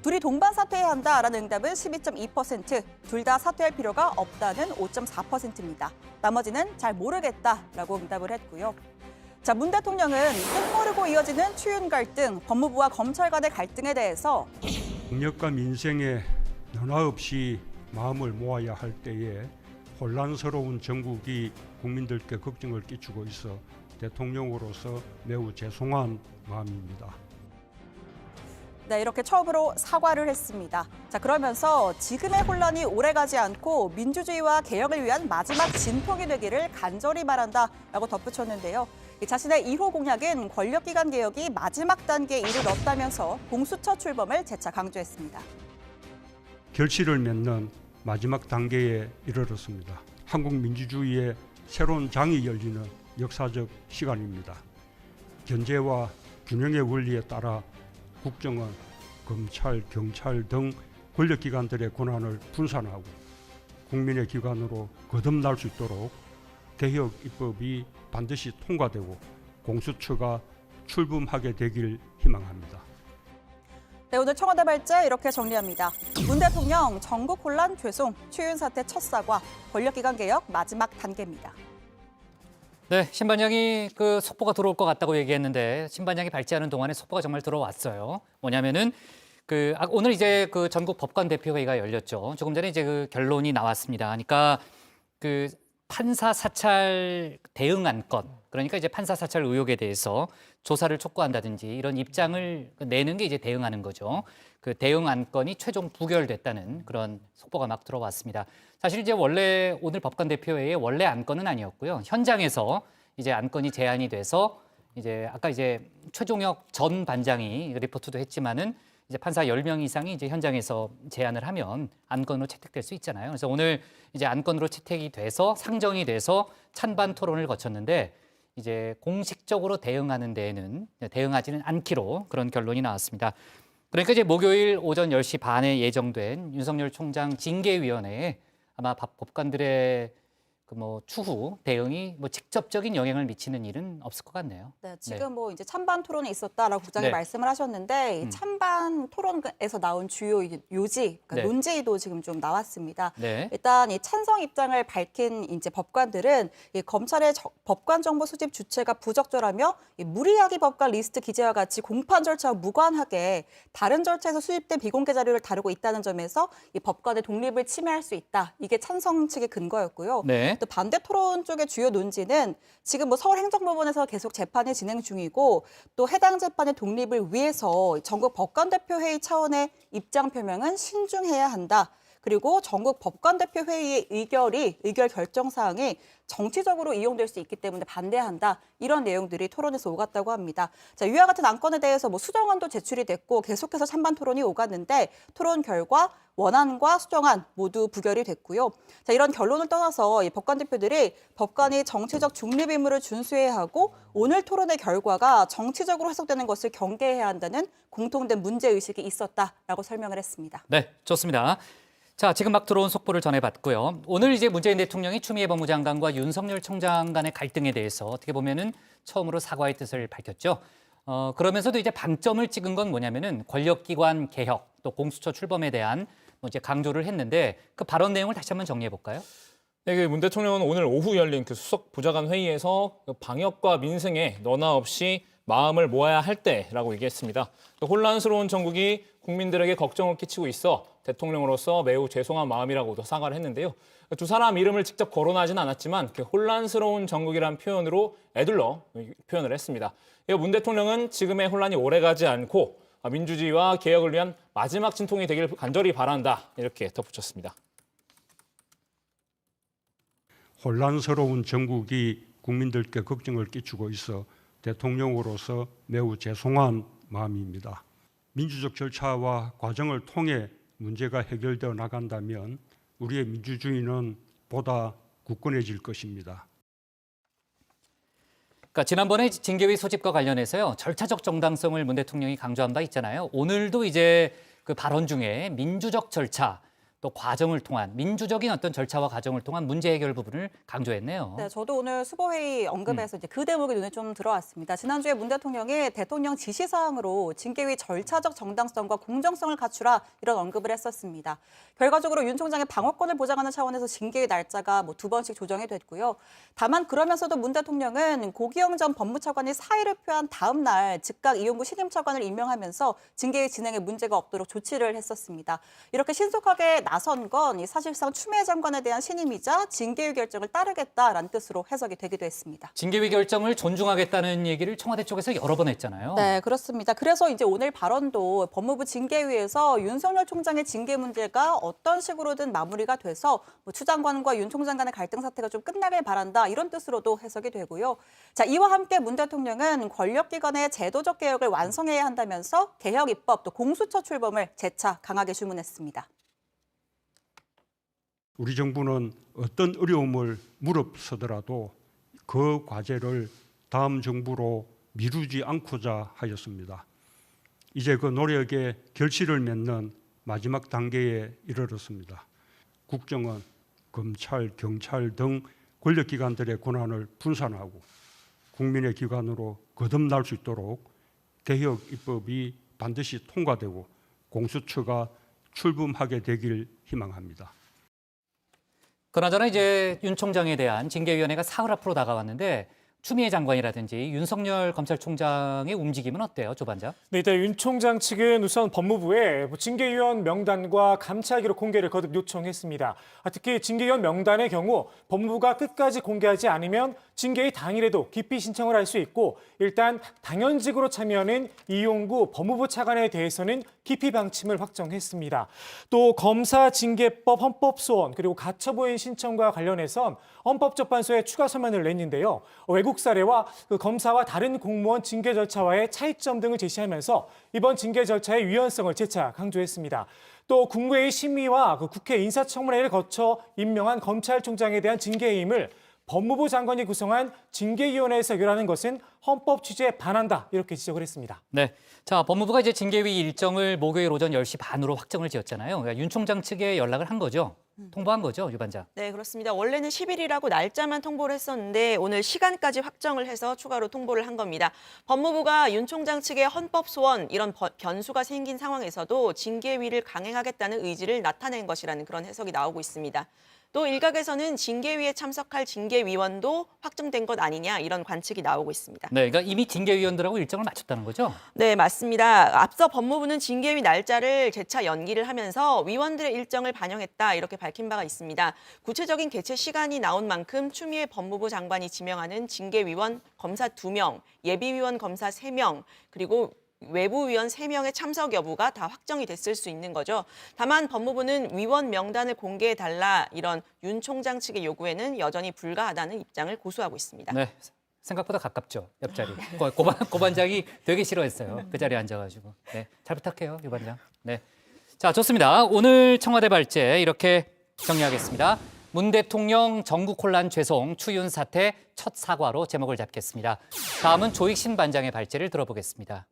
둘이 동반 사퇴해야 한다라는 응답은 12.2%, 둘 다 사퇴할 필요가 없다는 5.4%입니다. 나머지는 잘 모르겠다라고 응답을 했고요. 자, 문 대통령은 끝모르고 이어지는 추윤 갈등, 법무부와 검찰 간의 갈등에 대해서 국력과 민생에 너나 없이 마음을 모아야 할 때에 혼란스러운 정국이 국민들께 걱정을 끼치고 있어 대통령으로서 매우 죄송한 마음입니다. 네, 이렇게 처음으로 사과를 했습니다. 자, 그러면서 지금의 혼란이 오래가지 않고 민주주의와 개혁을 위한 마지막 진통이 되기를 간절히 바란다라고 덧붙였는데요. 자신의 1호 공약은 권력기관 개혁이 마지막 단계에 이르렀다면서 공수처 출범을 재차 강조했습니다. 결실을 맺는 마지막 단계에 이르렀습니다. 한국 민주주의의 새로운 장이 열리는 역사적 시간입니다. 견제와 균형의 원리에 따라 국정원, 검찰, 경찰 등 권력기관들의 권한을 분산하고 국민의 기관으로 거듭날 수 있도록 개혁 입법이 반드시 통과되고 공수처가 출범하게 되길 희망합니다. 네, 오늘 청와대 발제 이렇게 정리합니다. 문 대통령 전국 혼란 죄송, 추윤 사태 첫 사과, 권력기관 개혁 마지막 단계입니다. 네, 신반장이 그 속보가 들어올 것 같다고 얘기했는데 신반장이 발제하는 동안에 속보가 정말 들어왔어요. 뭐냐면은 오늘 이제 그 전국 법관 대표회의가 열렸죠. 조금 전에 이제 그 결론이 나왔습니다. 그러니까 그 판사 사찰 대응 안건, 그러니까 이제 판사 사찰 의혹에 대해서 조사를 촉구한다든지 이런 입장을 내는 게 이제 대응하는 거죠. 그 대응 안건이 최종 부결됐다는 그런 속보가 막 들어왔습니다. 사실 이제 원래 오늘 법관 대표회의 원래 안건은 아니었고요. 현장에서 이제 안건이 제안이 돼서 이제 아까 이제 최종혁 전 반장이 리포트도 했지만은 이제 판사 10명 이상이 이제 현장에서 제안을 하면 안건으로 채택될 수 있잖아요. 그래서 오늘 이제 안건으로 채택이 돼서 상정이 돼서 찬반 토론을 거쳤는데 이제 공식적으로 대응하지는 않기로 그런 결론이 나왔습니다. 그러니까 이제 목요일 오전 10시 반에 예정된 윤석열 총장 징계위원회에 아마 법관들의 뭐 추후 대응이 뭐 직접적인 영향을 미치는 일은 없을 것 같네요. 네, 지금 뭐 이제 찬반 토론이 있었다라고 국장이 네. 말씀을 하셨는데 이 찬반 토론에서 나온 주요 요지, 그러니까 네. 논제도 지금 좀 나왔습니다. 네. 일단 이 찬성 입장을 밝힌 이제 법관들은 이 검찰의 법관 정보 수집 주체가 부적절하며 이 무리하게 법관 리스트 기재와 같이 공판 절차와 무관하게 다른 절차에서 수집된 비공개 자료를 다루고 있다는 점에서 이 법관의 독립을 침해할 수 있다. 이게 찬성 측의 근거였고요. 네. 또 반대 토론 쪽의 주요 논지는 지금 뭐 서울행정법원에서 계속 재판이 진행 중이고 또 해당 재판의 독립을 위해서 전국 법관대표회의 차원의 입장 표명은 신중해야 한다. 그리고 전국 법관대표회의의 의결 결정 사항이 정치적으로 이용될 수 있기 때문에 반대한다. 이런 내용들이 토론에서 오갔다고 합니다. 자, 위와 같은 안건에 대해서 뭐 수정안도 제출이 됐고 계속해서 찬반 토론이 오갔는데 토론 결과 원안과 수정안 모두 부결이 됐고요. 자, 이런 결론을 떠나서 이 법관 대표들이 법관이 정치적 중립 의무를 준수해야 하고 오늘 토론의 결과가 정치적으로 해석되는 것을 경계해야 한다는 공통된 문제의식이 있었다라고 설명을 했습니다. 네, 좋습니다. 자, 지금 막 들어온 속보를 전해봤고요. 오늘 이제 문재인 대통령이 추미애 법무장관과 윤석열 총장 간의 갈등에 대해서 어떻게 보면은 처음으로 사과의 뜻을 밝혔죠. 그러면서도 이제 방점을 찍은 건 뭐냐면은 권력기관 개혁 또 공수처 출범에 대한 뭐 이제 강조를 했는데 그 발언 내용을 다시 한번 정리해 볼까요? 네, 문 대통령은 오늘 오후 열린 그 수석 보좌관 회의에서 그 방역과 민생에 너나 없이 마음을 모아야 할 때라고 얘기했습니다. 혼란스러운 정국이 국민들에게 걱정을 끼치고 있어 대통령으로서 매우 죄송한 마음이라고도 사과를 했는데요. 두 사람 이름을 직접 거론하진 않았지만 그 혼란스러운 정국이란 표현으로 애둘러 표현을 했습니다. 문 대통령은 지금의 혼란이 오래가지 않고 민주주의와 개혁을 위한 마지막 진통이 되길 간절히 바란다 이렇게 덧붙였습니다. 혼란스러운 정국이 국민들께 걱정을 끼치고 있어 대통령으로서 매우 죄송한 마음입니다. 민주적 절차와 과정을 통해 문제가 해결되어 나간다면 우리의 민주주의는 보다 굳건해질 것입니다. 그러니까 지난번에 징계위 소집과 관련해서요. 절차적 정당성을 문 대통령이 강조한 바 있잖아요. 오늘도 이제 그 발언 중에 민주적 절차 또 과정을 통한 민주적인 어떤 절차와 과정을 통한 문제 해결 부분을 강조했네요. 네, 저도 오늘 수보회의 언급에서 이제 그 대목이 눈에 좀 들어왔습니다. 지난주에 문 대통령이 대통령 지시사항으로 징계위 절차적 정당성과 공정성을 갖추라 이런 언급을 했었습니다. 결과적으로 윤 총장의 방어권을 보장하는 차원에서 징계위 날짜가 뭐 2번씩 조정이 됐고요. 다만 그러면서도 문 대통령은 고기영 전 법무차관이 사의를 표한 다음 날 즉각 이용구 신임차관을 임명하면서 징계위 진행에 문제가 없도록 조치를 했었습니다. 이렇게 신속하게 나선 건 사실상 추미애 장관에 대한 신임이자 징계위 결정을 따르겠다라는 뜻으로 해석이 되기도 했습니다. 징계위 결정을 존중하겠다는 얘기를 청와대 쪽에서 여러 번 했잖아요. 네, 그렇습니다. 그래서 이제 오늘 발언도 법무부 징계위에서 윤석열 총장의 징계 문제가 어떤 식으로든 마무리가 돼서 뭐 추 장관과 윤 총장 간의 갈등 사태가 좀 끝나길 바란다 이런 뜻으로도 해석이 되고요. 자, 이와 함께 문 대통령은 권력기관의 제도적 개혁을 완성해야 한다면서 개혁 입법 또 공수처 출범을 재차 강하게 주문했습니다. 우리 정부는 어떤 어려움을 무릅쓰더라도 그 과제를 다음 정부로 미루지 않고자 하였습니다. 이제 그 노력에 결실을 맺는 마지막 단계에 이르렀습니다. 국정원, 검찰, 경찰 등 권력기관들의 권한을 분산하고 국민의 기관으로 거듭날 수 있도록 개혁 입법이 반드시 통과되고 공수처가 출범하게 되길 희망합니다. 그나저나 이제 윤 총장에 대한 징계위원회가 사흘 앞으로 다가왔는데 추미애 장관이라든지 윤석열 검찰총장의 움직임은 어때요, 조 반장? 네, 일단 윤 총장 측은 우선 법무부에 징계위원 명단과 감찰 기록 공개를 거듭 요청했습니다. 특히 징계위원 명단의 경우 법무부가 끝까지 공개하지 않으면 징계의 당일에도 기피 신청을 할 수 있고 일단 당연직으로 참여하는 이용구 법무부 차관에 대해서는 기피 방침을 확정했습니다. 또 검사 징계법 헌법 소원 그리고 가처분 신청과 관련해선 헌법재판소에 추가 서면을 냈는데요. 외국 사례와 그 검사와 다른 공무원 징계 절차와의 차이점 등을 제시하면서 이번 징계 절차의 유연성을 재차 강조했습니다. 또 국무회의 심의와 그 국회 인사청문회를 거쳐 임명한 검찰총장에 대한 징계임을 법무부 장관이 구성한 징계위원회에서 의결하는 것은 헌법 취지에 반한다 이렇게 지적을 했습니다. 네, 자 법무부가 이제 징계위 일정을 목요일 오전 10시 반으로 확정을 지었잖아요. 그러니까 윤 총장 측에 연락을 한 거죠. 통보한 거죠, 유 반장? 네, 그렇습니다. 원래는 10일이라고 날짜만 통보를 했었는데 오늘 시간까지 확정을 해서 추가로 통보를 한 겁니다. 법무부가 윤 총장 측의 헌법 소원 이런 변수가 생긴 상황에서도 징계위를 강행하겠다는 의지를 나타낸 것이라는 그런 해석이 나오고 있습니다. 또 일각에서는 징계위에 참석할 징계위원도 확정된 것 아니냐 이런 관측이 나오고 있습니다. 네, 그러니까 이미 징계위원들하고 일정을 맞췄다는 거죠? 네, 맞습니다. 앞서 법무부는 징계위 날짜를 재차 연기를 하면서 위원들의 일정을 반영했다 이렇게 밝힌 바가 있습니다. 구체적인 개최 시간이 나온 만큼 추미애 법무부 장관이 지명하는 징계위원 검사 2명, 예비위원 검사 3명, 그리고 외부위원 3명의 참석 여부가 다 확정이 됐을 수 있는 거죠. 다만 법무부는 위원 명단을 공개해달라 이런 윤 총장 측의 요구에는 여전히 불가하다는 입장을 고수하고 있습니다. 네, 생각보다 가깝죠, 옆자리. 고 반장이 되게 싫어했어요, 그 자리에 앉아가지고. 네, 잘 부탁해요, 유 반장. 네, 자, 좋습니다. 오늘 청와대 발제 이렇게 정리하겠습니다. 문 대통령 전국 혼란 죄송 추윤 사태 첫 사과로 제목을 잡겠습니다. 다음은 조익신 반장의 발제를 들어보겠습니다.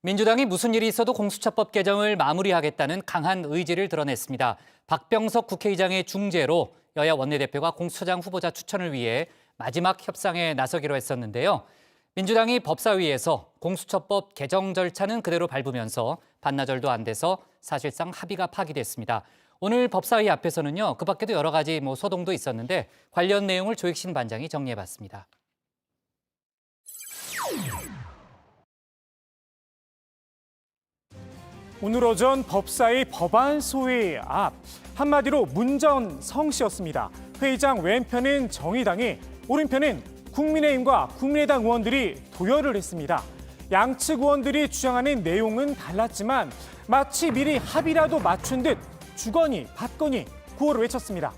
민주당이 무슨 일이 있어도 공수처법 개정을 마무리하겠다는 강한 의지를 드러냈습니다. 박병석 국회의장의 중재로 여야 원내대표가 공수처장 후보자 추천을 위해 마지막 협상에 나서기로 했었는데요. 민주당이 법사위에서 공수처법 개정 절차는 그대로 밟으면서 반나절도 안 돼서 사실상 합의가 파기됐습니다. 오늘 법사위 앞에서는요, 그 밖에도 여러 가지 소동도 있었는데 관련 내용을 조익신 반장이 정리해봤습니다. 오늘 오전 법사위 법안 소위 앞 한마디로 문전성시였습니다. 회의장 왼편은 정의당이, 오른편은 국민의힘과 국민의당 의원들이 도열을 했습니다. 양측 의원들이 주장하는 내용은 달랐지만 마치 미리 합의라도 맞춘 듯 주거니 받거니 구호를 외쳤습니다.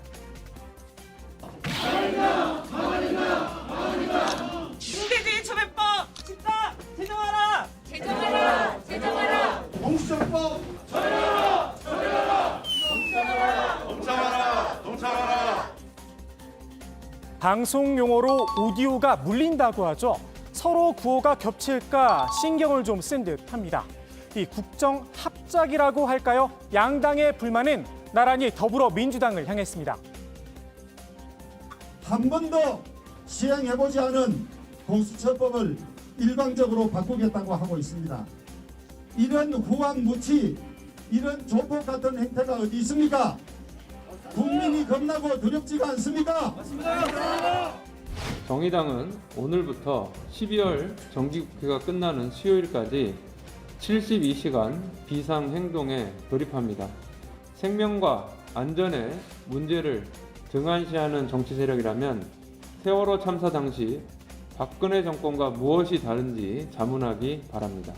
징계주의 처벌법 집사 제정하라! 제정하라! 제정하라! 공수처법 처리하라! 처리하라! 동참하라! 동참하라! 동참하라! 방송 용어로 오디오가 물린다고 하죠. 서로 구호가 겹칠까 신경을 좀 쓴 듯합니다. 이 국정 합작이라고 할까요? 양당의 불만은 나란히 더불어민주당을 향했습니다. 한 번도 시행해보지 않은 공수처법을 일방적으로 바꾸겠다고 하고 있습니다. 이런 후한무치, 이런 조폭 같은 행태가 어디 있습니까? 국민이 겁나고 두렵지가 않습니까? 정의당은 오늘부터 12월 정기국회가 끝나는 수요일까지 72시간 비상행동에 돌입합니다. 생명과 안전의 문제를 등한시하는 정치 세력이라면 세월호 참사 당시 박근혜 정권과 무엇이 다른지 자문하기 바랍니다.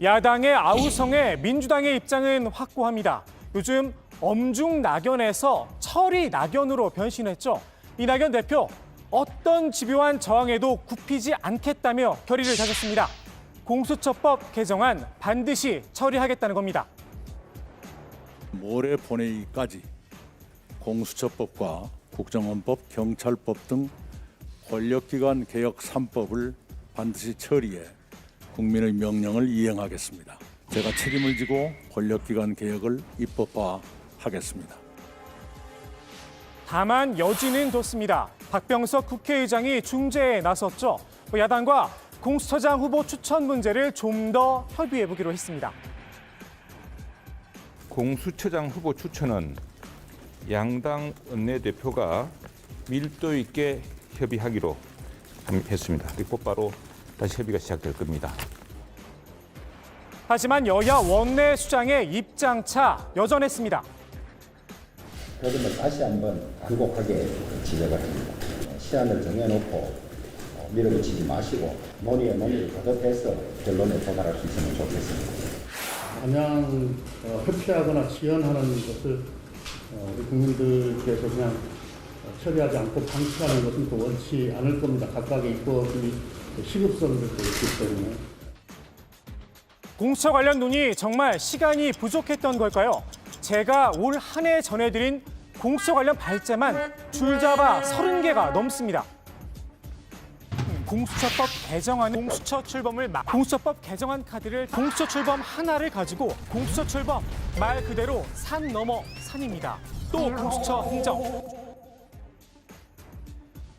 야당의 아우성에 민주당의 입장은 확고합니다. 요즘 엄중낙연에서 처리낙연으로 변신했죠. 이낙연 대표 어떤 집요한 저항에도 굽히지 않겠다며 결의를 다졌습니다. 공수처법 개정안 반드시 처리하겠다는 겁니다. 모레 본회의까지 공수처법과 국정원법, 경찰법 등 권력기관 개혁 3법을 반드시 처리해 국민의 명령을 이행하겠습니다. 제가 책임을 지고 권력기관 개혁을 입법화하겠습니다. 다만 여지는 뒀습니다. 박병석 국회의장이 중재에 나섰죠. 야당과 공수처장 후보 추천 문제를 좀 더 협의해보기로 했습니다. 공수처장 후보 추천은 양당 원내대표가 밀도 있게 협의하기로 했습니다. 곧바로 다시 협의가 시작될 겁니다. 하지만 여야 원내 수장의 입장차 여전했습니다. 그 점을 다시 한번 간곡하게 지적을 합니다. 시한을 정해놓고 밀어붙이지 마시고 논의에 논의를 거듭해서 결론에 도달할 수 있으면 좋겠습니다. 마냥 회피하거나 지연하는 것을 우리 국민들께서 그냥 처리하지 않고 방치하는 것은 또 원치 않을 겁니다. 각각의 입법이 시급성들도 있기 때문에. 공수처 관련 논의 정말 시간이 부족했던 걸까요? 제가 올 한 해 전해드린 공수처 관련 발제만 줄잡아 30개가 넘습니다. 공수처법 개정안 카드를 공수처 출범 하나를 가지고 공수처 출범 말 그대로 산 넘어 산입니다. 또 공수처 행정.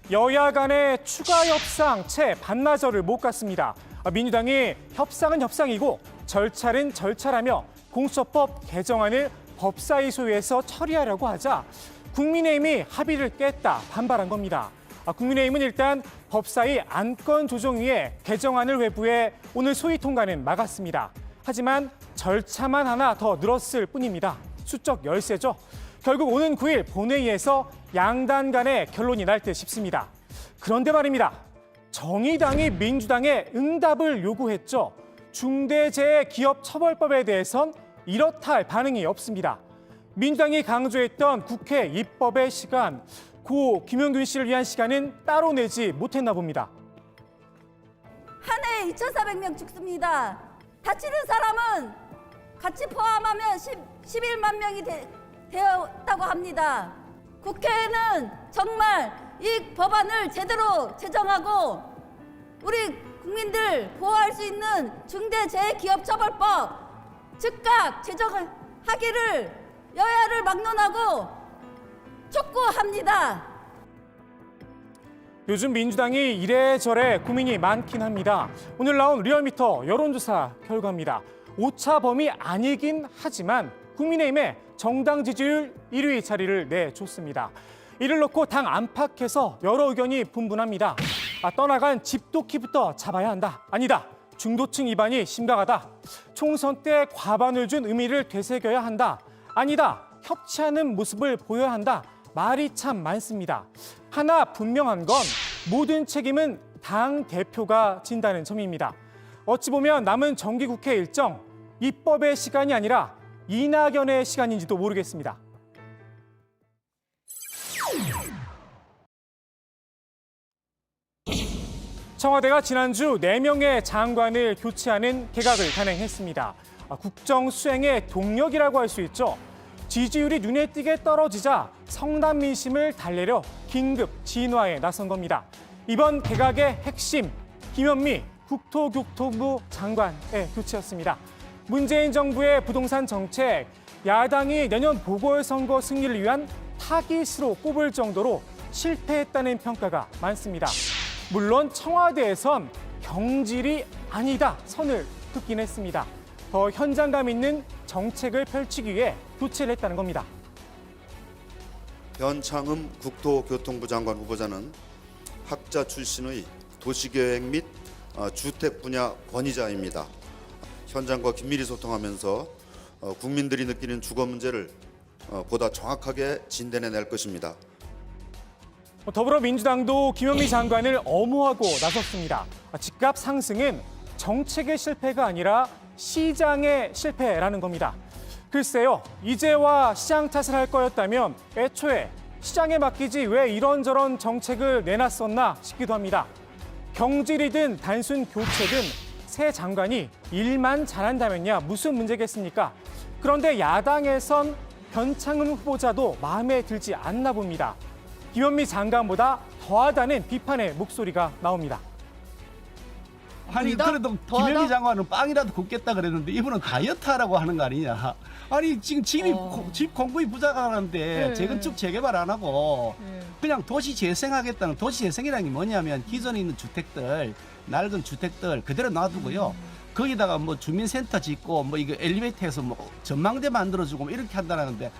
여야 간의 추가 협상 채 반나절을 못 갔습니다. 민주당이 협상은 협상이고 절차는 절차라며 공수처법 개정안을 법사위소위에서 처리하려고 하자 국민의힘이 합의를 깼다 반발한 겁니다. 국민의힘은 일단 법사위 안건조정위에 개정안을 외부해 오늘 소위 통과는 막았습니다. 하지만 절차만 하나 더 늘었을 뿐입니다. 수적 열세죠. 결국 오는 9일 본회의에서 양당 간의 결론이 날 듯 싶습니다. 그런데 말입니다. 정의당이 민주당에 응답을 요구했죠. 중대재해기업처벌법에 대해선 이렇다 할 반응이 없습니다. 민주당이 강조했던 국회 입법의 시간, 고 김용균 씨를 위한 시간은 따로 내지 못했나 봅니다. 한 해에 2,400명 죽습니다. 다치는 사람은 같이 포함하면 11만 명이 되었다고 합니다. 국회에는 정말 이 법안을 제대로 제정하고 우리 국민들 보호할 수 있는 중대재해기업처벌법 즉각 제정을 하기를 여야를 막론하고 촉구합니다. 요즘 민주당이 이래저래 고민이 많긴 합니다. 오늘 나온 리얼미터 여론조사 결과입니다. 오차범위 아니긴 하지만 국민의힘의 정당 지지율 1위 자리를 내줬습니다. 이를 놓고 당 안팎에서 여러 의견이 분분합니다. 떠나간 집도키부터 잡아야 한다. 아니다. 중도층 이반이 심각하다. 총선 때 과반을 준 의미를 되새겨야 한다. 아니다. 협치하는 모습을 보여야 한다. 말이 참 많습니다. 하나 분명한 건 모든 책임은 당 대표가 진다는 점입니다. 어찌 보면 남은 정기국회 일정, 입법의 시간이 아니라 이낙연의 시간인지도 모르겠습니다. 청와대가 지난주 4명의 장관을 교체하는 개각을 단행했습니다. 국정 수행의 동력이라고 할 수 있죠. 지지율이 눈에 띄게 떨어지자 성남 민심을 달래려 긴급 진화에 나선 겁니다. 이번 개각의 핵심, 김현미 국토교통부 장관의 교체였습니다. 문재인 정부의 부동산 정책, 야당이 내년 보궐선거 승리를 위한 타깃으로 꼽을 정도로 실패했다는 평가가 많습니다. 물론 청와대에선 경질이 아니다 선을 긋긴 했습니다. 더 현장감 있는 정책을 펼치기 위해 교체를 했다는 겁니다. 변창흠 국토교통부 장관 후보자는 학자 출신의 도시계획 및 주택 분야 권위자입니다. 현장과 긴밀히 소통하면서 국민들이 느끼는 주거 문제를 보다 정확하게 진단해낼 것입니다. 더불어민주당도 김현미 장관을 엄호하고 나섰습니다. 집값 상승은 정책의 실패가 아니라 시장의 실패라는 겁니다. 글쎄요, 이제와 시장 탓을 할 거였다면 애초에 시장에 맡기지 왜 이런저런 정책을 내놨었나 싶기도 합니다. 경질이든 단순 교체든 새 장관이 일만 잘한다면야 무슨 문제겠습니까? 그런데 야당에선 변창흠 후보자도 마음에 들지 않나 봅니다. 김현미 장관보다 더하다는 비판의 목소리가 나옵니다. 아니 그래도 김현미 장관은 빵이라도 굽겠다 그랬는데 이분은 다이어트하라고 하는 거 아니냐. 아니 지금 집 공급이 부족하는데 재건축 재개발 안 하고 그냥 도시 재생하겠다는 도시 재생이라는 게 뭐냐면 기존에 있는 주택들 낡은 주택들 그대로 놔두고요. 거기다가 뭐 주민센터 짓고 뭐 이거 엘리베이터에서 뭐 전망대 만들어주고 뭐 이렇게 한다는데.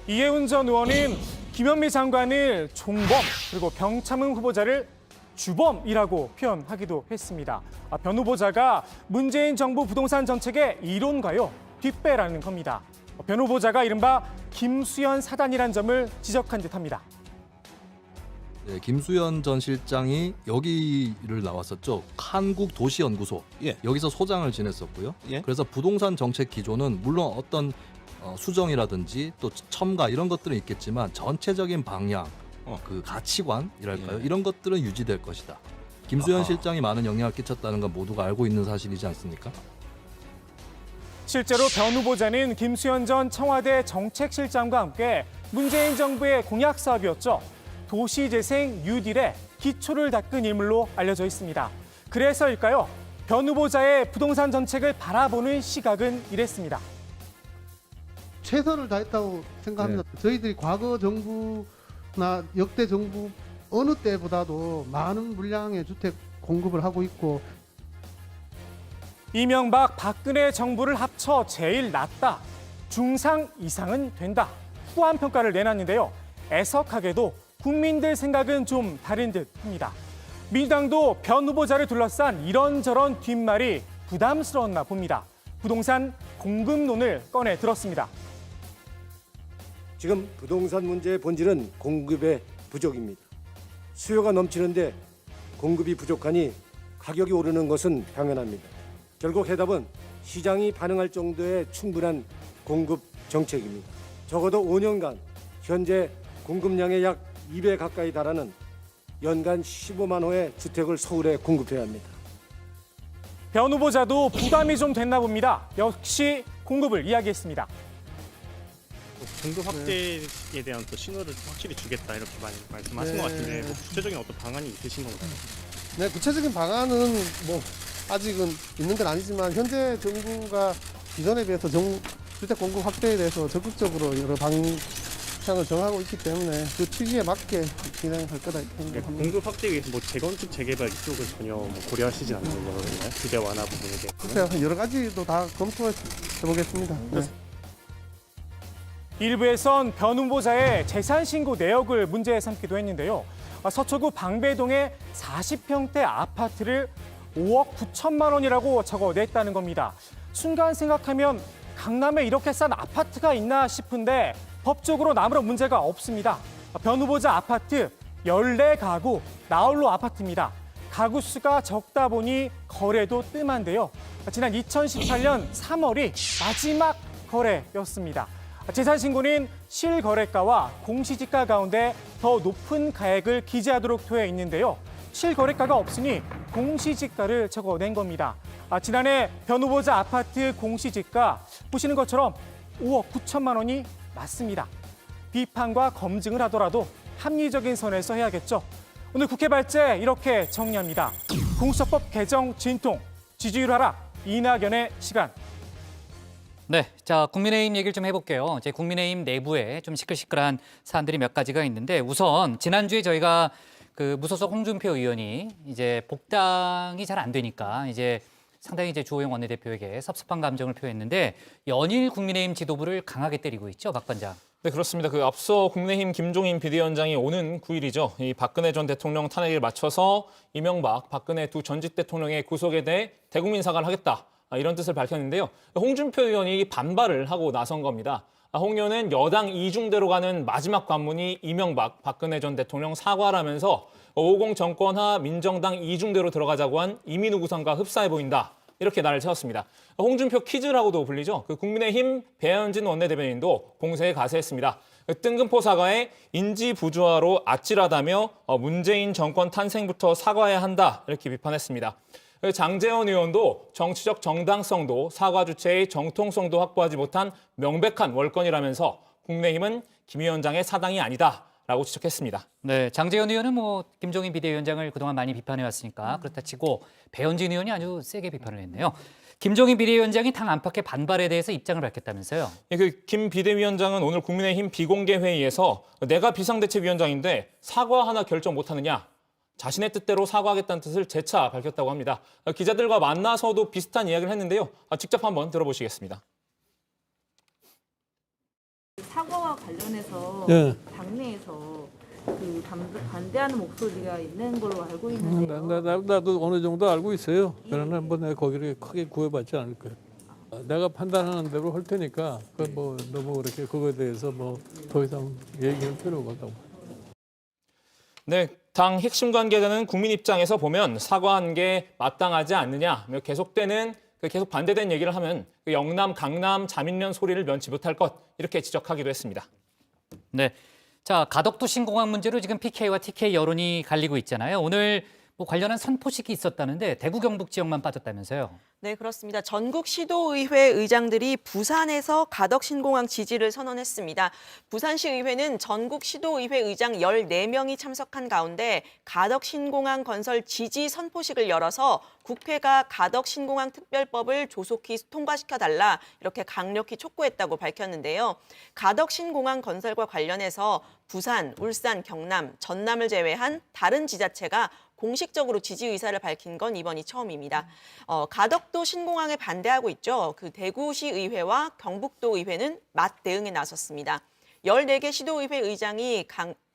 이해훈 전 의원은 김현미 장관을 종범 그리고 변창흠 후보자를 주범이라고 표현하기도 했습니다. 변 후보자가 문재인 정부 부동산 정책의 이론가요? 뒷배라는 겁니다. 변 후보자가 이른바 김수현 사단이란 점을 지적한 듯합니다. 네, 김수현 전 실장이 여기를 나왔었죠. 한국도시연구소. 여기서 소장을 지냈었고요. 그래서 부동산 정책 기조는 물론 어떤 수정이라든지 또 첨가 이런 것들은 있겠지만 전체적인 방향, 그 가치관이랄까요? 이런 것들은 유지될 것이다. 김수현 실장이 많은 영향을 끼쳤다는 건 모두가 알고 있는 사실이지 않습니까? 실제로 변 후보자는 김수현 전 청와대 정책실장과 함께 문재인 정부의 공약 사업이었죠. 도시재생 뉴딜의 기초를 닦은 인물로 알려져 있습니다. 그래서일까요? 변 후보자의 부동산 정책을 바라보는 시각은 이랬습니다. 최선을 다했다고 생각합니다. 저희들이 과거 정부나 역대 정부 어느 때보다도 많은 물량의 주택 공급을 하고 있고, 이명박, 박근혜 정부를 합쳐 제일 낫다. 중상 이상은 된다. 후한 평가를 내놨는데요. 애석하게도 국민들 생각은 좀 다른 듯합니다. 민주당도 변 후보자를 둘러싼 이런저런 뒷말이 부담스러웠나 봅니다. 부동산 공급론을 꺼내 들었습니다. 지금 부동산 문제의 본질은 공급의 부족입니다. 수요가 넘치는데 공급이 부족하니 가격이 오르는 것은 당연합니다. 결국 해답은 시장이 반응할 정도의 충분한 공급 정책입니다. 적어도 5년간 현재 공급량의 약 2배 가까이 달하는 연간 15만 호의 주택을 서울에 공급해야 합니다. 변 후보자도 부담이 좀 됐나 봅니다. 역시 공급을 이야기했습니다. 공급 확대에 대한 또 신호를 확실히 주겠다 이렇게 많이 말씀하신 것 같은데 뭐 구체적인 어떤 방안이 있으신 건가요? 네, 구체적인 방안은 뭐 아직은 있는 건 아니지만 현재 정부가 기존에 비해서 주택 공급 확대에 대해서 적극적으로 여러 방향을 정하고 있기 때문에 그 취지에 맞게 진행할 거다 생각합니다. 공급 확대에 위해서 뭐 재건축 재개발 이쪽은 전혀 뭐 고려하시진 않는 건가요? 규제 완화 부분에 대해. 글쎄요, 여러 가지도 다 검토해 보겠습니다. 네. 일부에선 변 후보자의 재산 신고 내역을 문제 삼기도 했는데요. 서초구 방배동의 40평대 아파트를 5억 9천만 원이라고 적어냈다는 겁니다. 순간 생각하면 강남에 이렇게 싼 아파트가 있나 싶은데 법적으로 아무런 문제가 없습니다. 변 후보자 아파트 14가구 나홀로 아파트입니다. 가구 수가 적다 보니 거래도 뜸한데요. 지난 2018년 3월이 마지막 거래였습니다. 재산 신고는 실거래가와 공시지가 가운데 더 높은 가액을 기재하도록 되어 있는데요. 실거래가가 없으니 공시지가를 적어낸 겁니다. 지난해 변 후보자 아파트 공시지가 보시는 것처럼 5억 9천만 원이 맞습니다. 비판과 검증을 하더라도 합리적인 선에서 해야겠죠. 오늘 국회 발제 이렇게 정리합니다. 공수처법 개정 진통, 지지율 하락, 이낙연의 시간. 네, 자 국민의힘 얘기를 좀 해볼게요. 이제 국민의힘 내부에 좀 시끌시끌한 사안들이 몇 가지가 있는데 우선 지난주에 저희가 그 무소속 홍준표 의원이 이제 복당이 잘 안 되니까 이제 상당히 이제 주호영 원내대표에게 섭섭한 감정을 표했는데 연일 국민의힘 지도부를 강하게 때리고 있죠, 박 반장. 네, 그렇습니다. 그 앞서 국민의힘 김종인 비대위원장이 오는 9일이죠. 이 박근혜 전 대통령 탄핵을 맞춰서 이명박, 박근혜 두 전직 대통령의 구속에 대해 대국민 사과를 하겠다. 이런 뜻을 밝혔는데요. 홍준표 의원이 반발을 하고 나선 겁니다. 홍 의원은 여당 이중대로 가는 마지막 관문이 이명박, 박근혜 전 대통령 사과라면서 50 정권하 민정당 이중대로 들어가자고 한 이민우 구성과 흡사해 보인다. 이렇게 날을 세웠습니다. 홍준표 퀴즈라고도 불리죠. 그 국민의힘 배현진 원내대변인도 공세에 가세했습니다. 뜬금포 사과에 인지 부조화로 아찔하다며 문재인 정권 탄생부터 사과해야 한다. 이렇게 비판했습니다. 장제원 의원도 정치적 정당성도 사과 주체의 정통성도 확보하지 못한 명백한 월권이라면서 국민의힘은 김 위원장의 사당이 아니다라고 지적했습니다. 네, 장제원 의원은 뭐 김종인 비대위원장을 그동안 많이 비판해왔으니까 그렇다 치고 배현진 의원이 아주 세게 비판을 했네요. 김종인 비대위원장이 당 안팎의 반발에 대해서 입장을 밝혔다면서요? 예, 그 김 비대위원장은 오늘 국민의힘 비공개 회의에서 내가 비상대책위원장인데 사과 하나 결정 못하느냐? 자신의 뜻대로 사과하겠다는 뜻을 재차 밝혔다고 합니다. 기자들과 만나서도 비슷한 이야기를 했는데요. 직접 한번 들어보시겠습니다. 사과와 관련해서 네. 당내에서 그 반대하는 목소리가 있는 걸로 알고 있는데요. 나도 어느 정도 알고 있어요. 그러나 뭐 내가 거기를 크게 구애받지 않을 거예요. 내가 판단하는 대로 할 테니까 뭐 너무 그렇게 그거에 대해서 뭐 더 이상 얘기할 필요가 없다고. 네, 당 핵심 관계자는 국민 입장에서 보면 사과한 게 마땅하지 않느냐, 계속 반대된 얘기를 하면 영남, 강남, 자민련 소리를 면치 못할 것 이렇게 지적하기도 했습니다. 네, 자 가덕도 신공항 문제로 지금 PK와 TK 여론이 갈리고 있잖아요. 오늘 뭐 관련한 선포식이 있었다는데 대구 경북 지역만 빠졌다면서요. 네, 그렇습니다. 전국 시도의회 의장들이 부산에서 가덕 신공항 지지를 선언했습니다. 부산시 의회는 전국 시도의회 의장 14명이 참석한 가운데 가덕 신공항 건설 지지 선포식을 열어서 국회가 가덕 신공항 특별법을 조속히 통과시켜달라 이렇게 강력히 촉구했다고 밝혔는데요. 가덕 신공항 건설과 관련해서 부산, 울산, 경남, 전남을 제외한 다른 지자체가 공식적으로 지지 의사를 밝힌 건 이번이 처음입니다. 가덕도 신공항에 반대하고 있죠. 그 대구시 의회와 경북도 의회는 맞대응에 나섰습니다. 14개 시도의회 의장이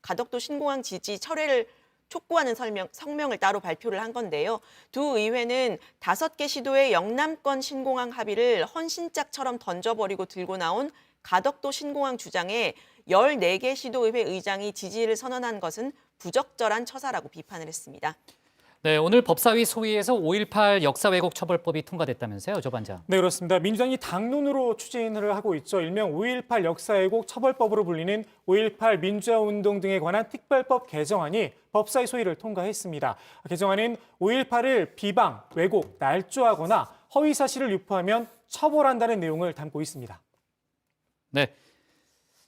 가덕도 신공항 지지 철회를 촉구하는 성명을 따로 발표를 한 건데요. 두 의회는 5개 시도의 영남권 신공항 합의를 헌신짝처럼 던져버리고 들고 나온 가덕도 신공항 주장에 14개 시도의회 의장이 지지를 선언한 것은 부적절한 처사라고 비판을 했습니다. 네, 오늘 법사위 소위에서 5.18 역사 왜곡 처벌법이 통과됐다면서요, 조 반장. 네, 그렇습니다. 민주당이 당론으로 추진을 하고 있죠. 일명 5.18 역사 왜곡 처벌법으로 불리는 5.18 민주화 운동 등에 관한 특별법 개정안이 법사위 소위를 통과했습니다. 개정안은 5.18을 비방, 왜곡, 날조하거나 허위 사실을 유포하면 처벌한다는 내용을 담고 있습니다. 네.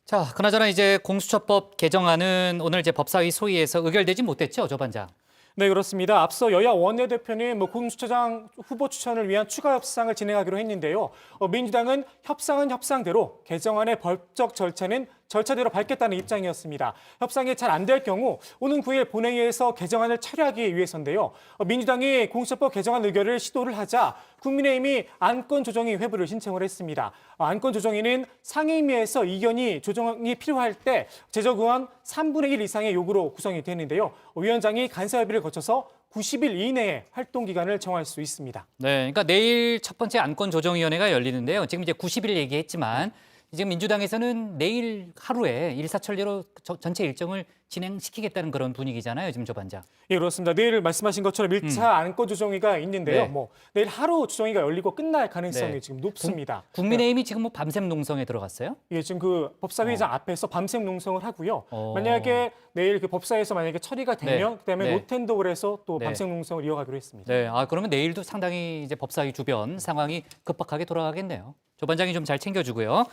자, 그나저나 이제 공수처법 개정안은 오늘 이제 법사위 소위에서 의결되지 못했죠, 조 반장. 네, 그렇습니다. 앞서 여야 원내대표는 공수처장 후보 추천을 위한 추가 협상을 진행하기로 했는데요. 민주당은 협상은 협상대로 개정안의 법적 절차는 절차대로 밟겠다는 입장이었습니다. 협상이 잘 안 될 경우 오는 9일 본회의에서 개정안을 처리하기 위해서인데요. 민주당이 공수처법 개정안 의결을 시도를 하자 국민의힘이 안건조정위 회부를 신청을 했습니다. 안건조정위는 상임위에서 이견이 조정이 필요할 때 제적 의원 3분의 1 이상의 요구로 구성이 되는데요. 위원장이 간사협의를 거쳐서 90일 이내에 활동 기간을 정할 수 있습니다. 네, 그러니까 내일 첫 번째 안건조정위원회가 열리는데요. 지금 이제 90일 얘기했지만 지금 민주당에서는 내일 하루에 일사천리로 전체 일정을 진행시키겠다는 그런 분위기잖아요, 지금 조 반장. 예, 그렇습니다. 내일 말씀하신 것처럼 1차 안건조정위가 있는데요. 네. 내일 하루 조정위가 열리고 끝날 가능성이 네. 지금 높습니다. 국민의힘이 지금 뭐 밤샘 농성에 들어갔어요? 예, 지금 그 법사위의장 앞에서 밤샘 농성을 하고요. 만약에 내일 그 법사위에서 만약에 처리가 되면 네. 그다음에 네. 못한다고 해서 또 네. 밤샘 농성을 이어가기로 했습니다. 네, 그러면 내일도 상당히 이제 법사위 주변 상황이 급박하게 돌아가겠네요. 조 반장이 좀 잘 챙겨주고요.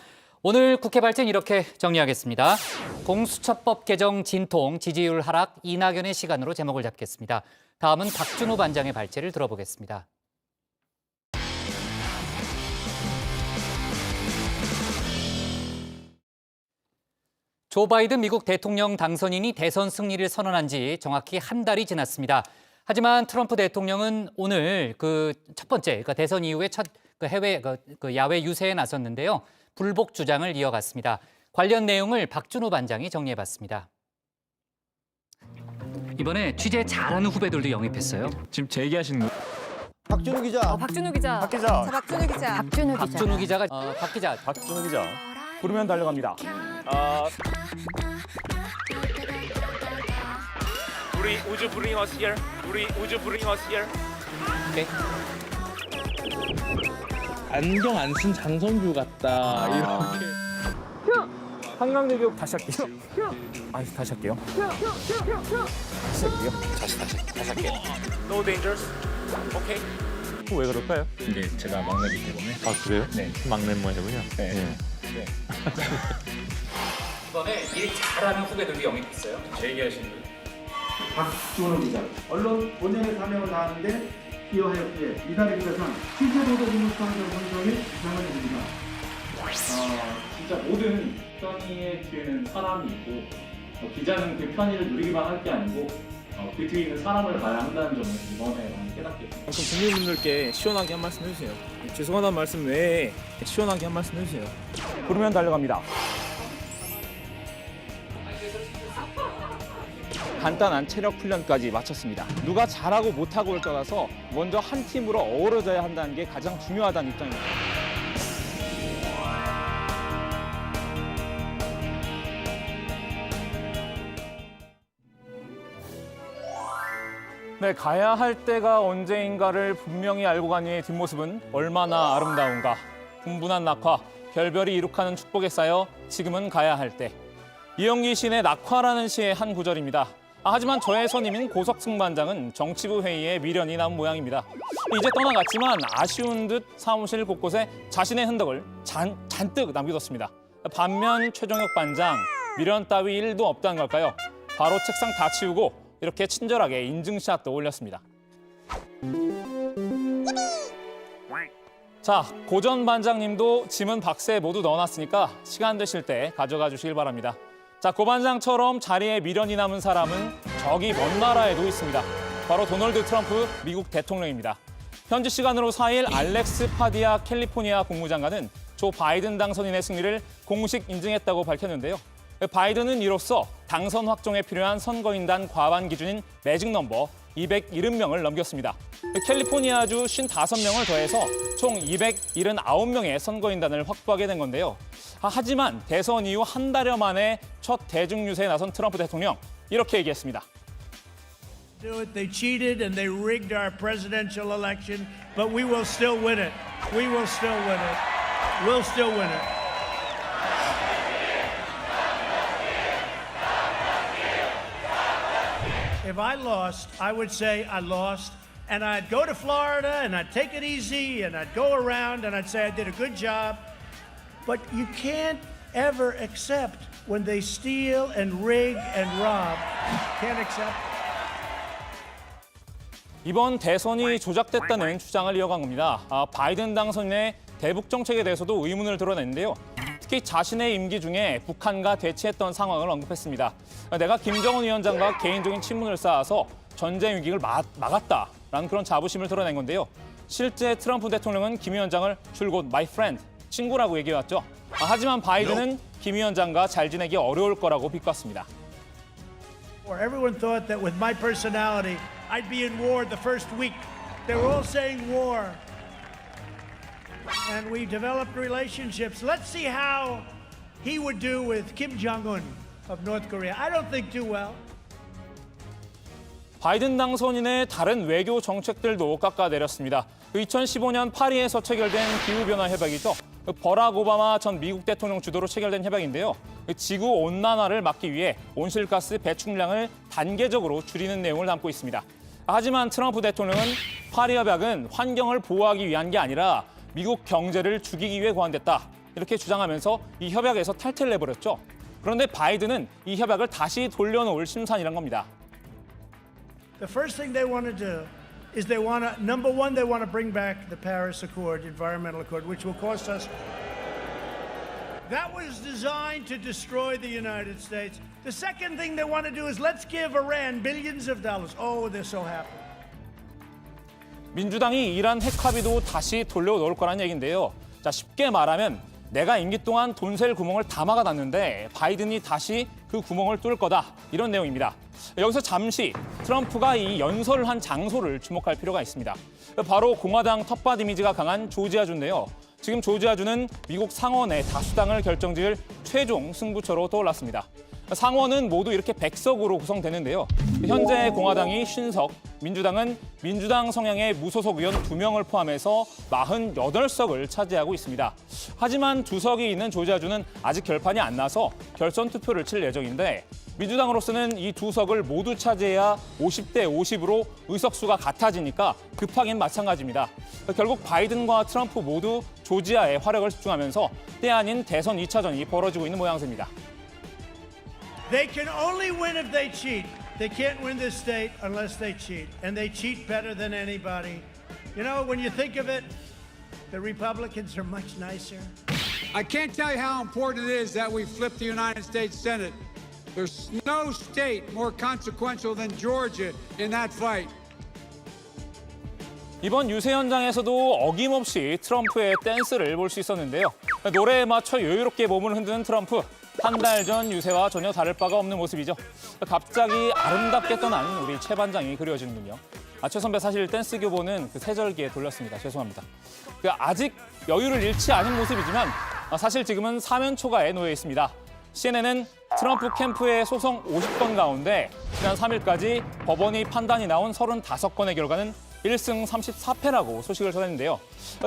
오늘 국회 발제는 이렇게 정리하겠습니다. 공수처법 개정 진통, 지지율 하락, 이낙연의 시간으로 제목을 잡겠습니다. 다음은 박준호 반장의 발제를 들어보겠습니다. 조 바이든 미국 대통령 당선인이 대선 승리를 선언한 지 정확히 한 달이 지났습니다. 하지만 트럼프 대통령은 오늘 그 첫 번째, 그러니까 대선 이후에 첫 해외 야외 유세에 나섰는데요. 불복 주장을 이어갔습니다. 관련 내용을 박준호 반장이 정리해봤습니다. 이번에 취재 잘하는 후배들도 영입했어요. 지금 제 얘기하시는 거. 박준호 기자. 박준호 기자. 박 기자. 자, 박준호 기자. 박준호 기자가 박 기자. 박준호 기자. 부르면 달려갑니다. 우리 우주 bring us here. 우리 우주 bring us here. 오케이. 안경 안 쓴 장성규 같다. 이렇게. 한강대교 다시 할게요. 다시 할게요. 다시 할게요. No dangers. 오케이. 왜 그럴까요? 근데 제가 막내기 때문에. 아 그래요? 네. 막내 모양이군요. 네. 이번에 일 잘하는 후배들도 영입했어요. 제 얘기하시는 거. 박준호 기자. 언론 본연의 사명을 다하는데 기여하였기에 이달의 기자상 취재보도직무상 정성이 수상을 드립니다. 진짜 모든 편의의 뒤에는 사람이 있고 기자는 그 편의를 누리기만 할 게 아니고 그 뒤에 있는 사람을 봐야 한다는 점을 이번에 많이 깨닫게 됐습니다. 그럼 국민분들께 시원하게 한 말씀 해주세요. 죄송하다는 말씀 외에 시원하게 한 말씀 해주세요. 부르면 달려갑니다. 간단한 체력 훈련까지 마쳤습니다. 누가 잘하고 못하고를 떠나서 먼저 한 팀으로 어우러져야 한다는 게 가장 중요하다는 입장입니다. 네, 가야 할 때가 언제인가를 분명히 알고 간 이의 뒷모습은 얼마나 아름다운가. 분분한 낙화, 별별이 이룩하는 축복에 쌓여 지금은 가야 할 때. 이영기 시인의 낙화라는 시의 한 구절입니다. 하지만 저의 선임인 고석승 반장은 정치부 회의에 미련이 남은 모양입니다. 이제 떠나갔지만 아쉬운 듯 사무실 곳곳에 자신의 흔적을 잔뜩 남겨뒀습니다. 반면 최종혁 반장, 미련 따위 1도 없다는 걸까요? 바로 책상 다 치우고 이렇게 친절하게 인증샷도 올렸습니다. 자, 고전 반장님도 짐은 박스에 모두 넣어놨으니까 시간 되실 때 가져가 주시길 바랍니다. 자, 고 반장처럼 자리에 미련이 남은 사람은 저기 먼 나라에도 있습니다. 바로 도널드 트럼프 미국 대통령입니다. 현지 시간으로 4일 알렉스 파디아 캘리포니아 국무장관은 조 바이든 당선인의 승리를 공식 인증했다고 밝혔는데요. 바이든은 이로써 당선 확정에 필요한 선거인단 과반 기준인 매직 넘버 270명을 넘겼습니다. 캘리포니아주 55명을 더해서 총 279명의 선거인단을 확보하게 된 건데요. 하지만 대선 이후 한 달여 만에 첫 대중 유세에 나선 트럼프 대통령, 이렇게 얘기했습니다. They cheated and they rigged our presidential election, but we will still win it. We will still win it. We'll still win it. If I lost, I would say I lost, and I'd go to Florida and I'd take it easy and I'd go around and I'd say I did a good job. But you can't ever accept when they steal and rig and rob. Can't accept. 이번 대선이 조작됐다는 주장을 이어간 겁니다. 바이든 당선인의 대북 정책에 대해서도 의문을 드러냈는데요. 특히 자신의 임기 중에 북한과 대치했던 상황을 언급했습니다. 내가 김정은 위원장과 개인적인 친분을 쌓아서 전쟁 위기를 막았다라는 그런 자부심을 드러낸 건데요. 실제 트럼프 대통령은 김 위원장을 줄곧 my friend, 친구라고 얘기해왔죠. 하지만 바이든은 김 위원장과 잘 지내기 어려울 거라고 비꼬았습니다. Everyone thought that with my personality, I'd be in war the first week. They were all saying war. And we developed relationships. Let's see how he would do with Kim Jong-un of North Korea. I don't think too well. 바이든 당선인의 다른 외교 정책들도 깎아내렸습니다. 2015년 파리에서 체결된 기후변화 협약이죠. 버락 오바마 전 미국 대통령 주도로 체결된 협약인데요. 지구 온난화를 막기 위해 온실가스 배출량을 단계적으로 줄이는 내용을 담고 있습니다. 하지만 트럼프 대통령은 파리 협약은 환경을 보호하기 위한 게 아니라 미국 경제를 죽이기 위해 고안됐다, 이렇게 주장하면서 이 협약에서 탈퇴를 해버렸죠. 그런데 바이든은 이 협약을 다시 돌려놓을 심산이란 겁니다. The first thing they want to do is they want to, number one, they want to bring back the Paris Accord, Environmental Accord, which will cost us. That was designed to destroy the United States. The second thing they want to do is let's give Iran billions of dollars. Oh, they're so happy. 민주당이 이란 핵 합의도 다시 돌려놓을 거란 얘기인데요. 자, 쉽게 말하면 내가 임기 동안 돈 셀 구멍을 다 막아놨는데 바이든이 다시 그 구멍을 뚫을 거다, 이런 내용입니다. 여기서 잠시 트럼프가 이 연설을 한 장소를 주목할 필요가 있습니다. 바로 공화당 텃밭 이미지가 강한 조지아주인데요. 지금 조지아주는 미국 상원의 다수당을 결정지을 최종 승부처로 떠올랐습니다. 상원은 모두 이렇게 100석으로 구성되는데요. 현재 공화당이 50석, 민주당은 민주당 성향의 무소속 의원 2명을 포함해서 48석을 차지하고 있습니다. 하지만 2석이 있는 조지아주는 아직 결판이 안 나서 결선 투표를 칠 예정인데, 민주당으로서는 이 2석을 모두 차지해야 50대 50으로 의석수가 같아지니까 급하긴 마찬가지입니다. 결국 바이든과 트럼프 모두 조지아에 화력을 집중하면서 때 아닌 대선 2차전이 벌어지고 있는 모양새입니다. They can only win if they cheat. They can't win this state unless they cheat. And they cheat better than anybody. You know, when you think of it, the Republicans are much nicer. I can't tell you how important it is that we flip the United States Senate. There's no state more consequential than Georgia in that fight. 이번 유세 현장에서도 어김없이 트럼프의 댄스를 볼 수 있었는데요. 노래에 맞춰 여유롭게 몸을 흔드는 트럼프. 한 달 전 유세와 전혀 다를 바가 없는 모습이죠. 갑자기 아름답게 떠난 우리 최 반장이 그려지는군요. 최 선배, 사실 댄스 교보는 그 세절기에 돌렸습니다. 죄송합니다. 아직 여유를 잃지 않은 모습이지만 사실 지금은 사면 초가에 놓여 있습니다. CNN은 트럼프 캠프의 소송 50건 가운데 지난 3일까지 법원이 판단이 나온 35건의 결과는 1승 34패라고 소식을 전했는데요.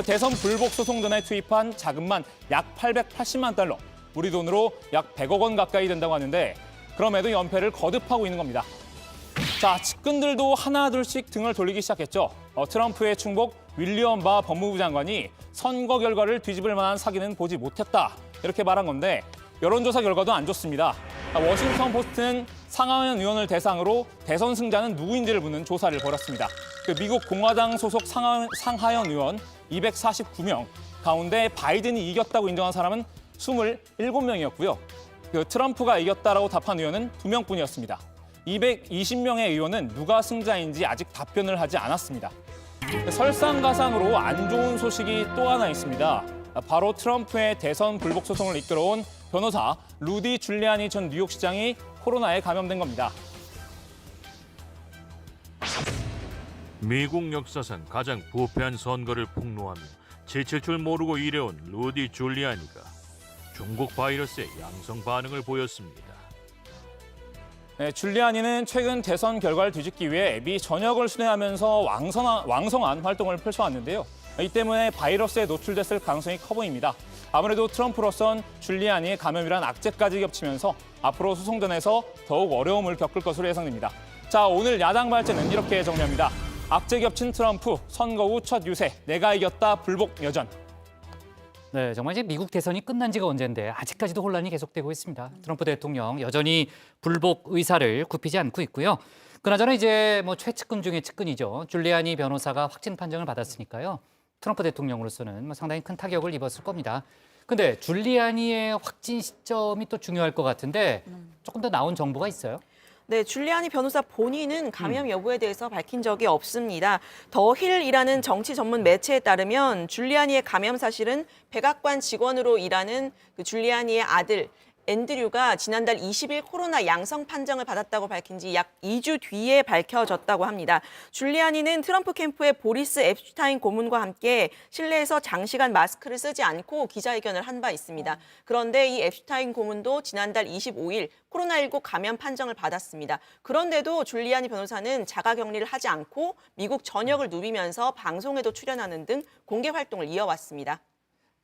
대선 불복 소송 전에 투입한 자금만 약 880만 달러, 우리 돈으로 약 100억 원 가까이 된다고 하는데, 그럼에도 연패를 거듭하고 있는 겁니다. 자, 측근들도 하나둘씩 등을 돌리기 시작했죠. 트럼프의 충복 윌리엄 바 법무부 장관이 선거 결과를 뒤집을 만한 사기는 보지 못했다. 이렇게 말한 건데 여론조사 결과도 안 좋습니다. 워싱턴 포스트는 상하원 의원을 대상으로 대선 승자는 누구인지를 묻는 조사를 벌였습니다. 미국 공화당 소속 상하원 의원 249명 가운데 바이든이 이겼다고 인정한 사람은 27명이었고요. 트럼프가 이겼다라고 답한 의원은 2명뿐이었습니다. 220명의 의원은 누가 승자인지 아직 답변을 하지 않았습니다. 설상가상으로 안 좋은 소식이 또 하나 있습니다. 바로 트럼프의 대선 불복 소송을 이끌어온 변호사 루디 줄리아니 전 뉴욕시장이 코로나에 감염된 겁니다. 미국 역사상 가장 부패한 선거를 폭로하며 지칠 줄 모르고 일해온 루디 줄리아니가 중국 바이러스에 양성 반응을 보였습니다. 네, 줄리아니는 최근 대선 결과를 뒤집기 위해 미 전역을 순회하면서 왕성한 활동을 펼쳐왔는데요. 이 때문에 바이러스에 노출됐을 가능성이 커 보입니다. 아무래도 트럼프로선 줄리아니의 감염이란 악재까지 겹치면서 앞으로 소송전에서 더욱 어려움을 겪을 것으로 예상됩니다. 자, 오늘 야당 발제는 이렇게 정리합니다. 악재 겹친 트럼프, 선거 후 첫 유세, 내가 이겼다 불복 여전. 네, 정말 이제 미국 대선이 끝난 지가 언젠데 아직까지도 혼란이 계속되고 있습니다. 트럼프 대통령 여전히 불복 의사를 굽히지 않고 있고요. 그나저나 이제 뭐 최측근 중에 측근이죠. 줄리아니 변호사가 확진 판정을 받았으니까요. 트럼프 대통령으로서는 상당히 큰 타격을 입었을 겁니다. 근데 줄리아니의 확진 시점이 또 중요할 것 같은데 조금 더 나온 정보가 있어요? 네, 줄리아니 변호사 본인은 감염 여부에 대해서 밝힌 적이 없습니다. 더 힐이라는 정치 전문 매체에 따르면 줄리아니의 감염 사실은 백악관 직원으로 일하는 그 줄리아니의 아들 앤드류가 지난달 20일 코로나 양성 판정을 받았다고 밝힌 지 약 2주 뒤에 밝혀졌다고 합니다. 줄리아니는 트럼프 캠프의 보리스 앱슈타인 고문과 함께 실내에서 장시간 마스크를 쓰지 않고 기자회견을 한 바 있습니다. 그런데 이 앱슈타인 고문도 지난달 25일 코로나19 감염 판정을 받았습니다. 그런데도 줄리아니 변호사는 자가격리를 하지 않고 미국 전역을 누비면서 방송에도 출연하는 등 공개 활동을 이어왔습니다.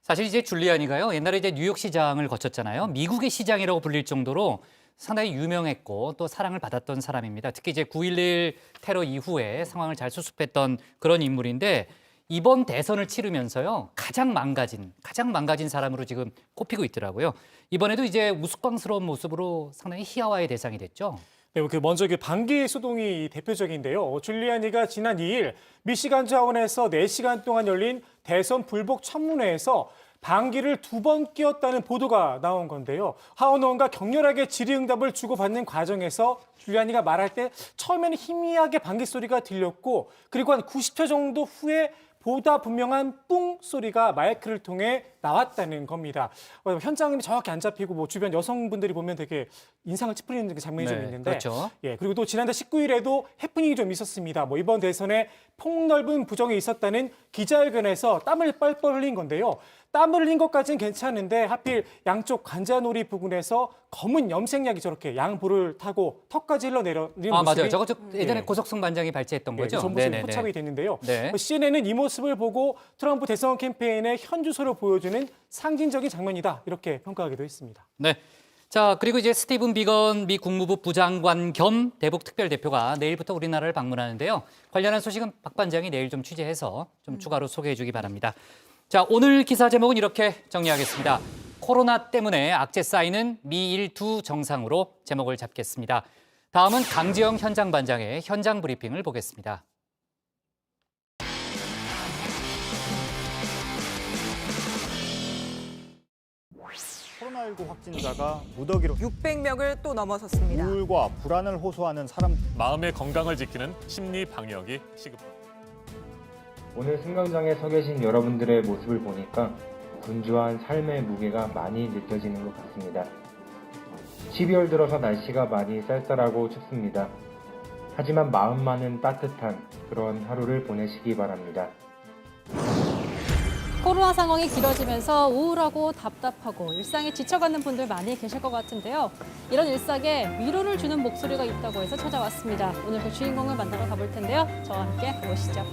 사실 이제 줄리아니가요. 옛날에 이제 뉴욕 시장을 거쳤잖아요. 미국의 시장이라고 불릴 정도로 상당히 유명했고 또 사랑을 받았던 사람입니다. 특히 이제 9.11 테러 이후에 상황을 잘 수습했던 그런 인물인데 이번 대선을 치르면서요. 가장 망가진 사람으로 지금 꼽히고 있더라고요. 이번에도 이제 우스꽝스러운 모습으로 상당히 희화화의 대상이 됐죠. 네, 먼저 방기 소동이 대표적인데요. 줄리아니가 지난 2일 미시간주 하원에서 4시간 동안 열린 대선 불복 청문회에서 방귀를 2번 뀌었다는 보도가 나온 건데요. 하원 의원과 격렬하게 질의응답을 주고받는 과정에서 줄리아니가 말할 때 처음에는 희미하게 방귀 소리가 들렸고 그리고 한 90초 정도 후에 보다 분명한 뿡 소리가 마이크를 통해 나왔다는 겁니다. 현장은 정확히 안 잡히고 주변 여성분들이 보면 되게 인상을 찌푸리는 장면이 좀 있는데, 그렇죠. 예, 그리고 또 지난달 19일에도 해프닝이 좀 있었습니다. 이번 대선에 폭넓은 부정이 있었다는 기자회견에서 땀을 뻘뻘 흘린 건데요. 땀을 흘린 것까지는 괜찮은데 하필 양쪽 관자놀이 부분에서 검은 염색약이 저렇게 양볼을 타고 턱까지 흘러내리는 모습이 맞아요. 저거 예전에 고석승 반장이 발제했던 거죠. 전 모습이 포착이 됐는데요. 네. CNN은 이 모습을 보고 트럼프 대선 캠페인의 현주소를 보여주는 상징적인 장면이다 이렇게 평가하기도 했습니다. 네. 자, 그리고 이제 스티븐 비건 미 국무부 부장관 겸 대북 특별대표가 내일부터 우리나라를 방문하는데요. 관련한 소식은 박 반장이 내일 좀 취재해서 좀 추가로 소개해 주기 바랍니다. 자, 오늘 기사 제목은 이렇게 정리하겠습니다. 코로나 때문에 악재 쌓이는 미일 두 정상으로 제목을 잡겠습니다. 다음은 강지영 현장 반장의 현장 브리핑을 보겠습니다. 코로나19 확진자가 무더기로 600명을 또 넘어섰습니다. 우울과 불안을 호소하는 사람 마음의 건강을 지키는 심리 방역이 시급합니다. 오늘 승강장에 서 계신 여러분들의 모습을 보니까 분주한 삶의 무게가 많이 느껴지는 것 같습니다. 12월 들어서 날씨가 많이 쌀쌀하고 춥습니다. 하지만 마음만은 따뜻한 그런 하루를 보내시기 바랍니다. 코로나 상황이 길어지면서 우울하고 답답하고 일상에 지쳐가는 분들 많이 계실 것 같은데요. 이런 일상에 위로를 주는 목소리가 있다고 해서 찾아왔습니다. 오늘 그 주인공을 만나러 가볼 텐데요. 저와 함께 가보시죠.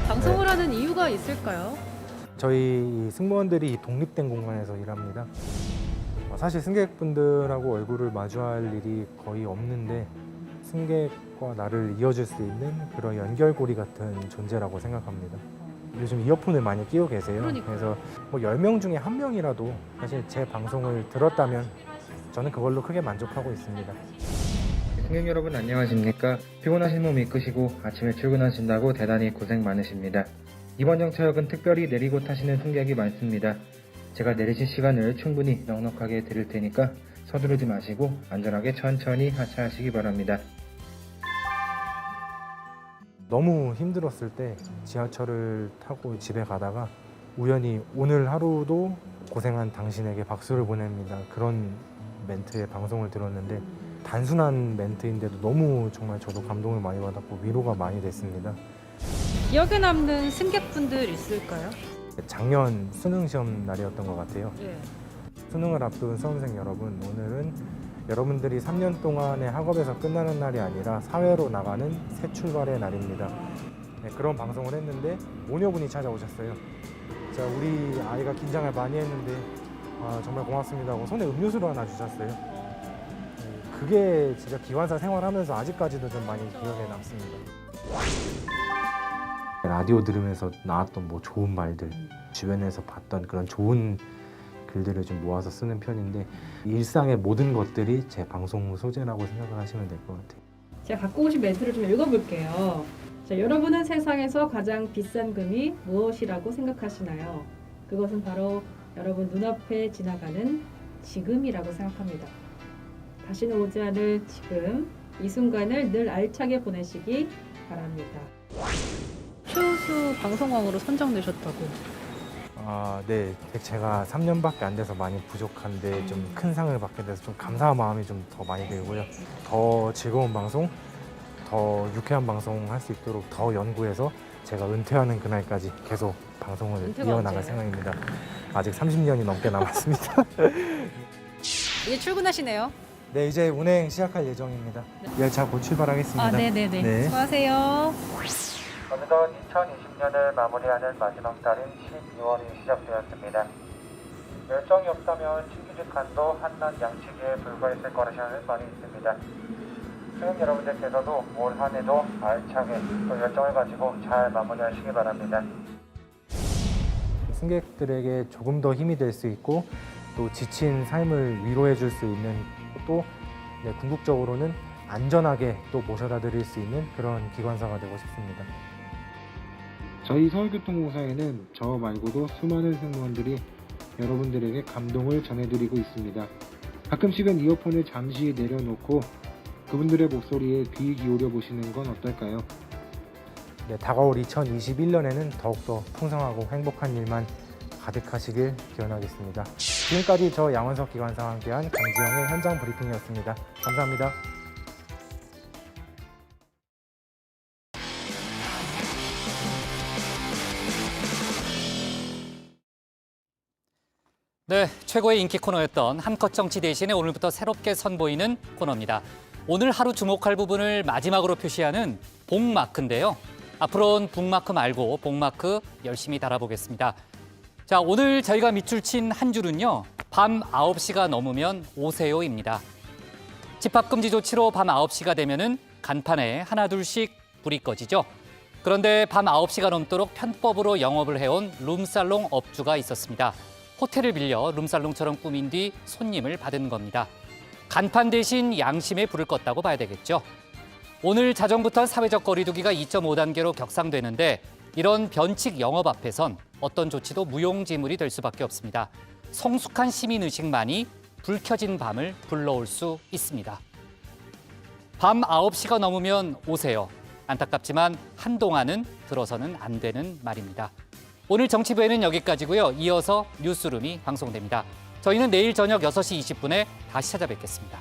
방송을 하는 이유가 있을까요? 저희 승무원들이 독립된 공간에서 일합니다. 사실 승객분들하고 얼굴을 마주할 일이 거의 없는데 승객과 나를 이어줄 수 있는 그런 연결고리 같은 존재라고 생각합니다. 요즘 이어폰을 많이 끼고 계세요. 그러니까요. 그래서 뭐 10명 중에 1명이라도 사실 제 방송을 들었다면 저는 그걸로 크게 만족하고 있습니다. 승객 여러분 안녕하십니까? 피곤하신 몸 이끄시고 아침에 출근하신다고 대단히 고생 많으십니다. 이번 정차역은 특별히 내리고 타시는 승객이 많습니다. 제가 내리실 시간을 충분히 넉넉하게 드릴 테니까 서두르지 마시고 안전하게 천천히 하차하시기 바랍니다. 너무 힘들었을 때 지하철을 타고 집에 가다가 우연히 오늘 하루도 고생한 당신에게 박수를 보냅니다. 그런 멘트의 방송을 들었는데 단순한 멘트인데도 너무 정말 저도 감동을 많이 받았고 위로가 많이 됐습니다. 기억에 남는 승객분들 있을까요? 작년 수능 시험 날이었던 것 같아요. 네. 수능을 앞둔 수험생 여러분, 오늘은 여러분들이 3년 동안의 학업에서 끝나는 날이 아니라 사회로 나가는 새 출발의 날입니다. 네, 그런 방송을 했는데 모녀분이 찾아오셨어요. 자, 우리 아이가 긴장을 많이 했는데 정말 고맙습니다 하고 손에 음료수를 하나 주셨어요. 네, 그게 진짜 기관사 생활하면서 아직까지도 좀 많이 기억에 남습니다. 라디오 들으면서 나왔던 뭐 좋은 말들, 주변에서 봤던 그런 좋은 글들을 좀 모아서 쓰는 편인데 일상의 모든 것들이 제 방송 소재라고 생각을 하시면 될 것 같아요. 제가 갖고 오신 멘트를 좀 읽어볼게요. 자, 여러분은 세상에서 가장 비싼 금이 무엇이라고 생각하시나요? 그것은 바로 여러분 눈앞에 지나가는 지금이라고 생각합니다. 다시는 오지 않을 지금, 이 순간을 늘 알차게 보내시기 바랍니다. 최우수 방송왕으로 선정되셨다고. 네. 제가 3년밖에 안 돼서 많이 부족한데 좀 큰 상을 받게 돼서 좀 감사한 마음이 좀 더 많이 들고요. 더 즐거운 방송, 더 유쾌한 방송 할 수 있도록 더 연구해서 제가 은퇴하는 그날까지 계속 방송을 이어나갈 생각입니다. 아직 30년이 넘게 남았습니다. 이제 출근하시네요. 네, 이제 운행 시작할 예정입니다. 열차 곧 출발하겠습니다. 네네네. 네. 수고하세요. 어느덧 2020년을 마무리하는 마지막 달인 12월이 시작되었습니다. 열정이 없다면 신규직한도 한낱 양치기에 불과했을 거라는 말이 있습니다. 승객 여러분들께서도 올 한 해도 알차게 또 열정을 가지고 잘 마무리하시기 바랍니다. 승객들에게 조금 더 힘이 될 수 있고 또 지친 삶을 위로해 줄 수 있는 또 궁극적으로는 안전하게 또 모셔다 드릴 수 있는 그런 기관사가 되고 싶습니다. 저희 서울교통공사에는 저 말고도 수많은 승무원들이 여러분들에게 감동을 전해드리고 있습니다. 가끔씩은 이어폰을 잠시 내려놓고 그분들의 목소리에 귀 기울여 보시는 건 어떨까요? 네, 다가올 2021년에는 더욱더 풍성하고 행복한 일만 가득하시길 기원하겠습니다. 지금까지 저 양원석 기관사와 함께한 강지영의 현장 브리핑이었습니다. 감사합니다. 네, 최고의 인기 코너였던 한컷 정치 대신에 오늘부터 새롭게 선보이는 코너입니다. 오늘 하루 주목할 부분을 마지막으로 표시하는 복마크인데요. 앞으로는 북마크 말고 복마크 열심히 달아보겠습니다. 자, 오늘 저희가 밑줄 친 한 줄은요. 밤 9시가 넘으면 오세요입니다. 집합금지 조치로 밤 9시가 되면은 간판에 하나둘씩 불이 꺼지죠. 그런데 밤 9시가 넘도록 편법으로 영업을 해온 룸살롱 업주가 있었습니다. 호텔을 빌려 룸살롱처럼 꾸민 뒤 손님을 받은 겁니다. 간판 대신 양심에 불을 껐다고 봐야 되겠죠. 오늘 자정부터 사회적 거리두기가 2.5단계로 격상되는데 이런 변칙 영업 앞에선 어떤 조치도 무용지물이 될 수밖에 없습니다. 성숙한 시민의식만이 불 켜진 밤을 불러올 수 있습니다. 밤 9시가 넘으면 오세요. 안타깝지만 한동안은 들어서는 안 되는 말입니다. 오늘 정치부에는 여기까지고요. 이어서 뉴스룸이 방송됩니다. 저희는 내일 저녁 6시 20분에 다시 찾아뵙겠습니다.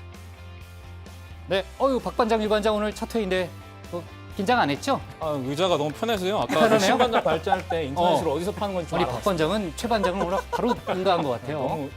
네, 박 반장, 유 반장 오늘 첫 회인데 긴장 안 했죠? 의자가 너무 편해서요. 아까 편하네요? 신반장 발제할 때 인터넷으로 어디서 파는 건지 좀 우리 알아봤어요. 박 반장은 최 반장을 오늘 바로 응가한 것 같아요. 너무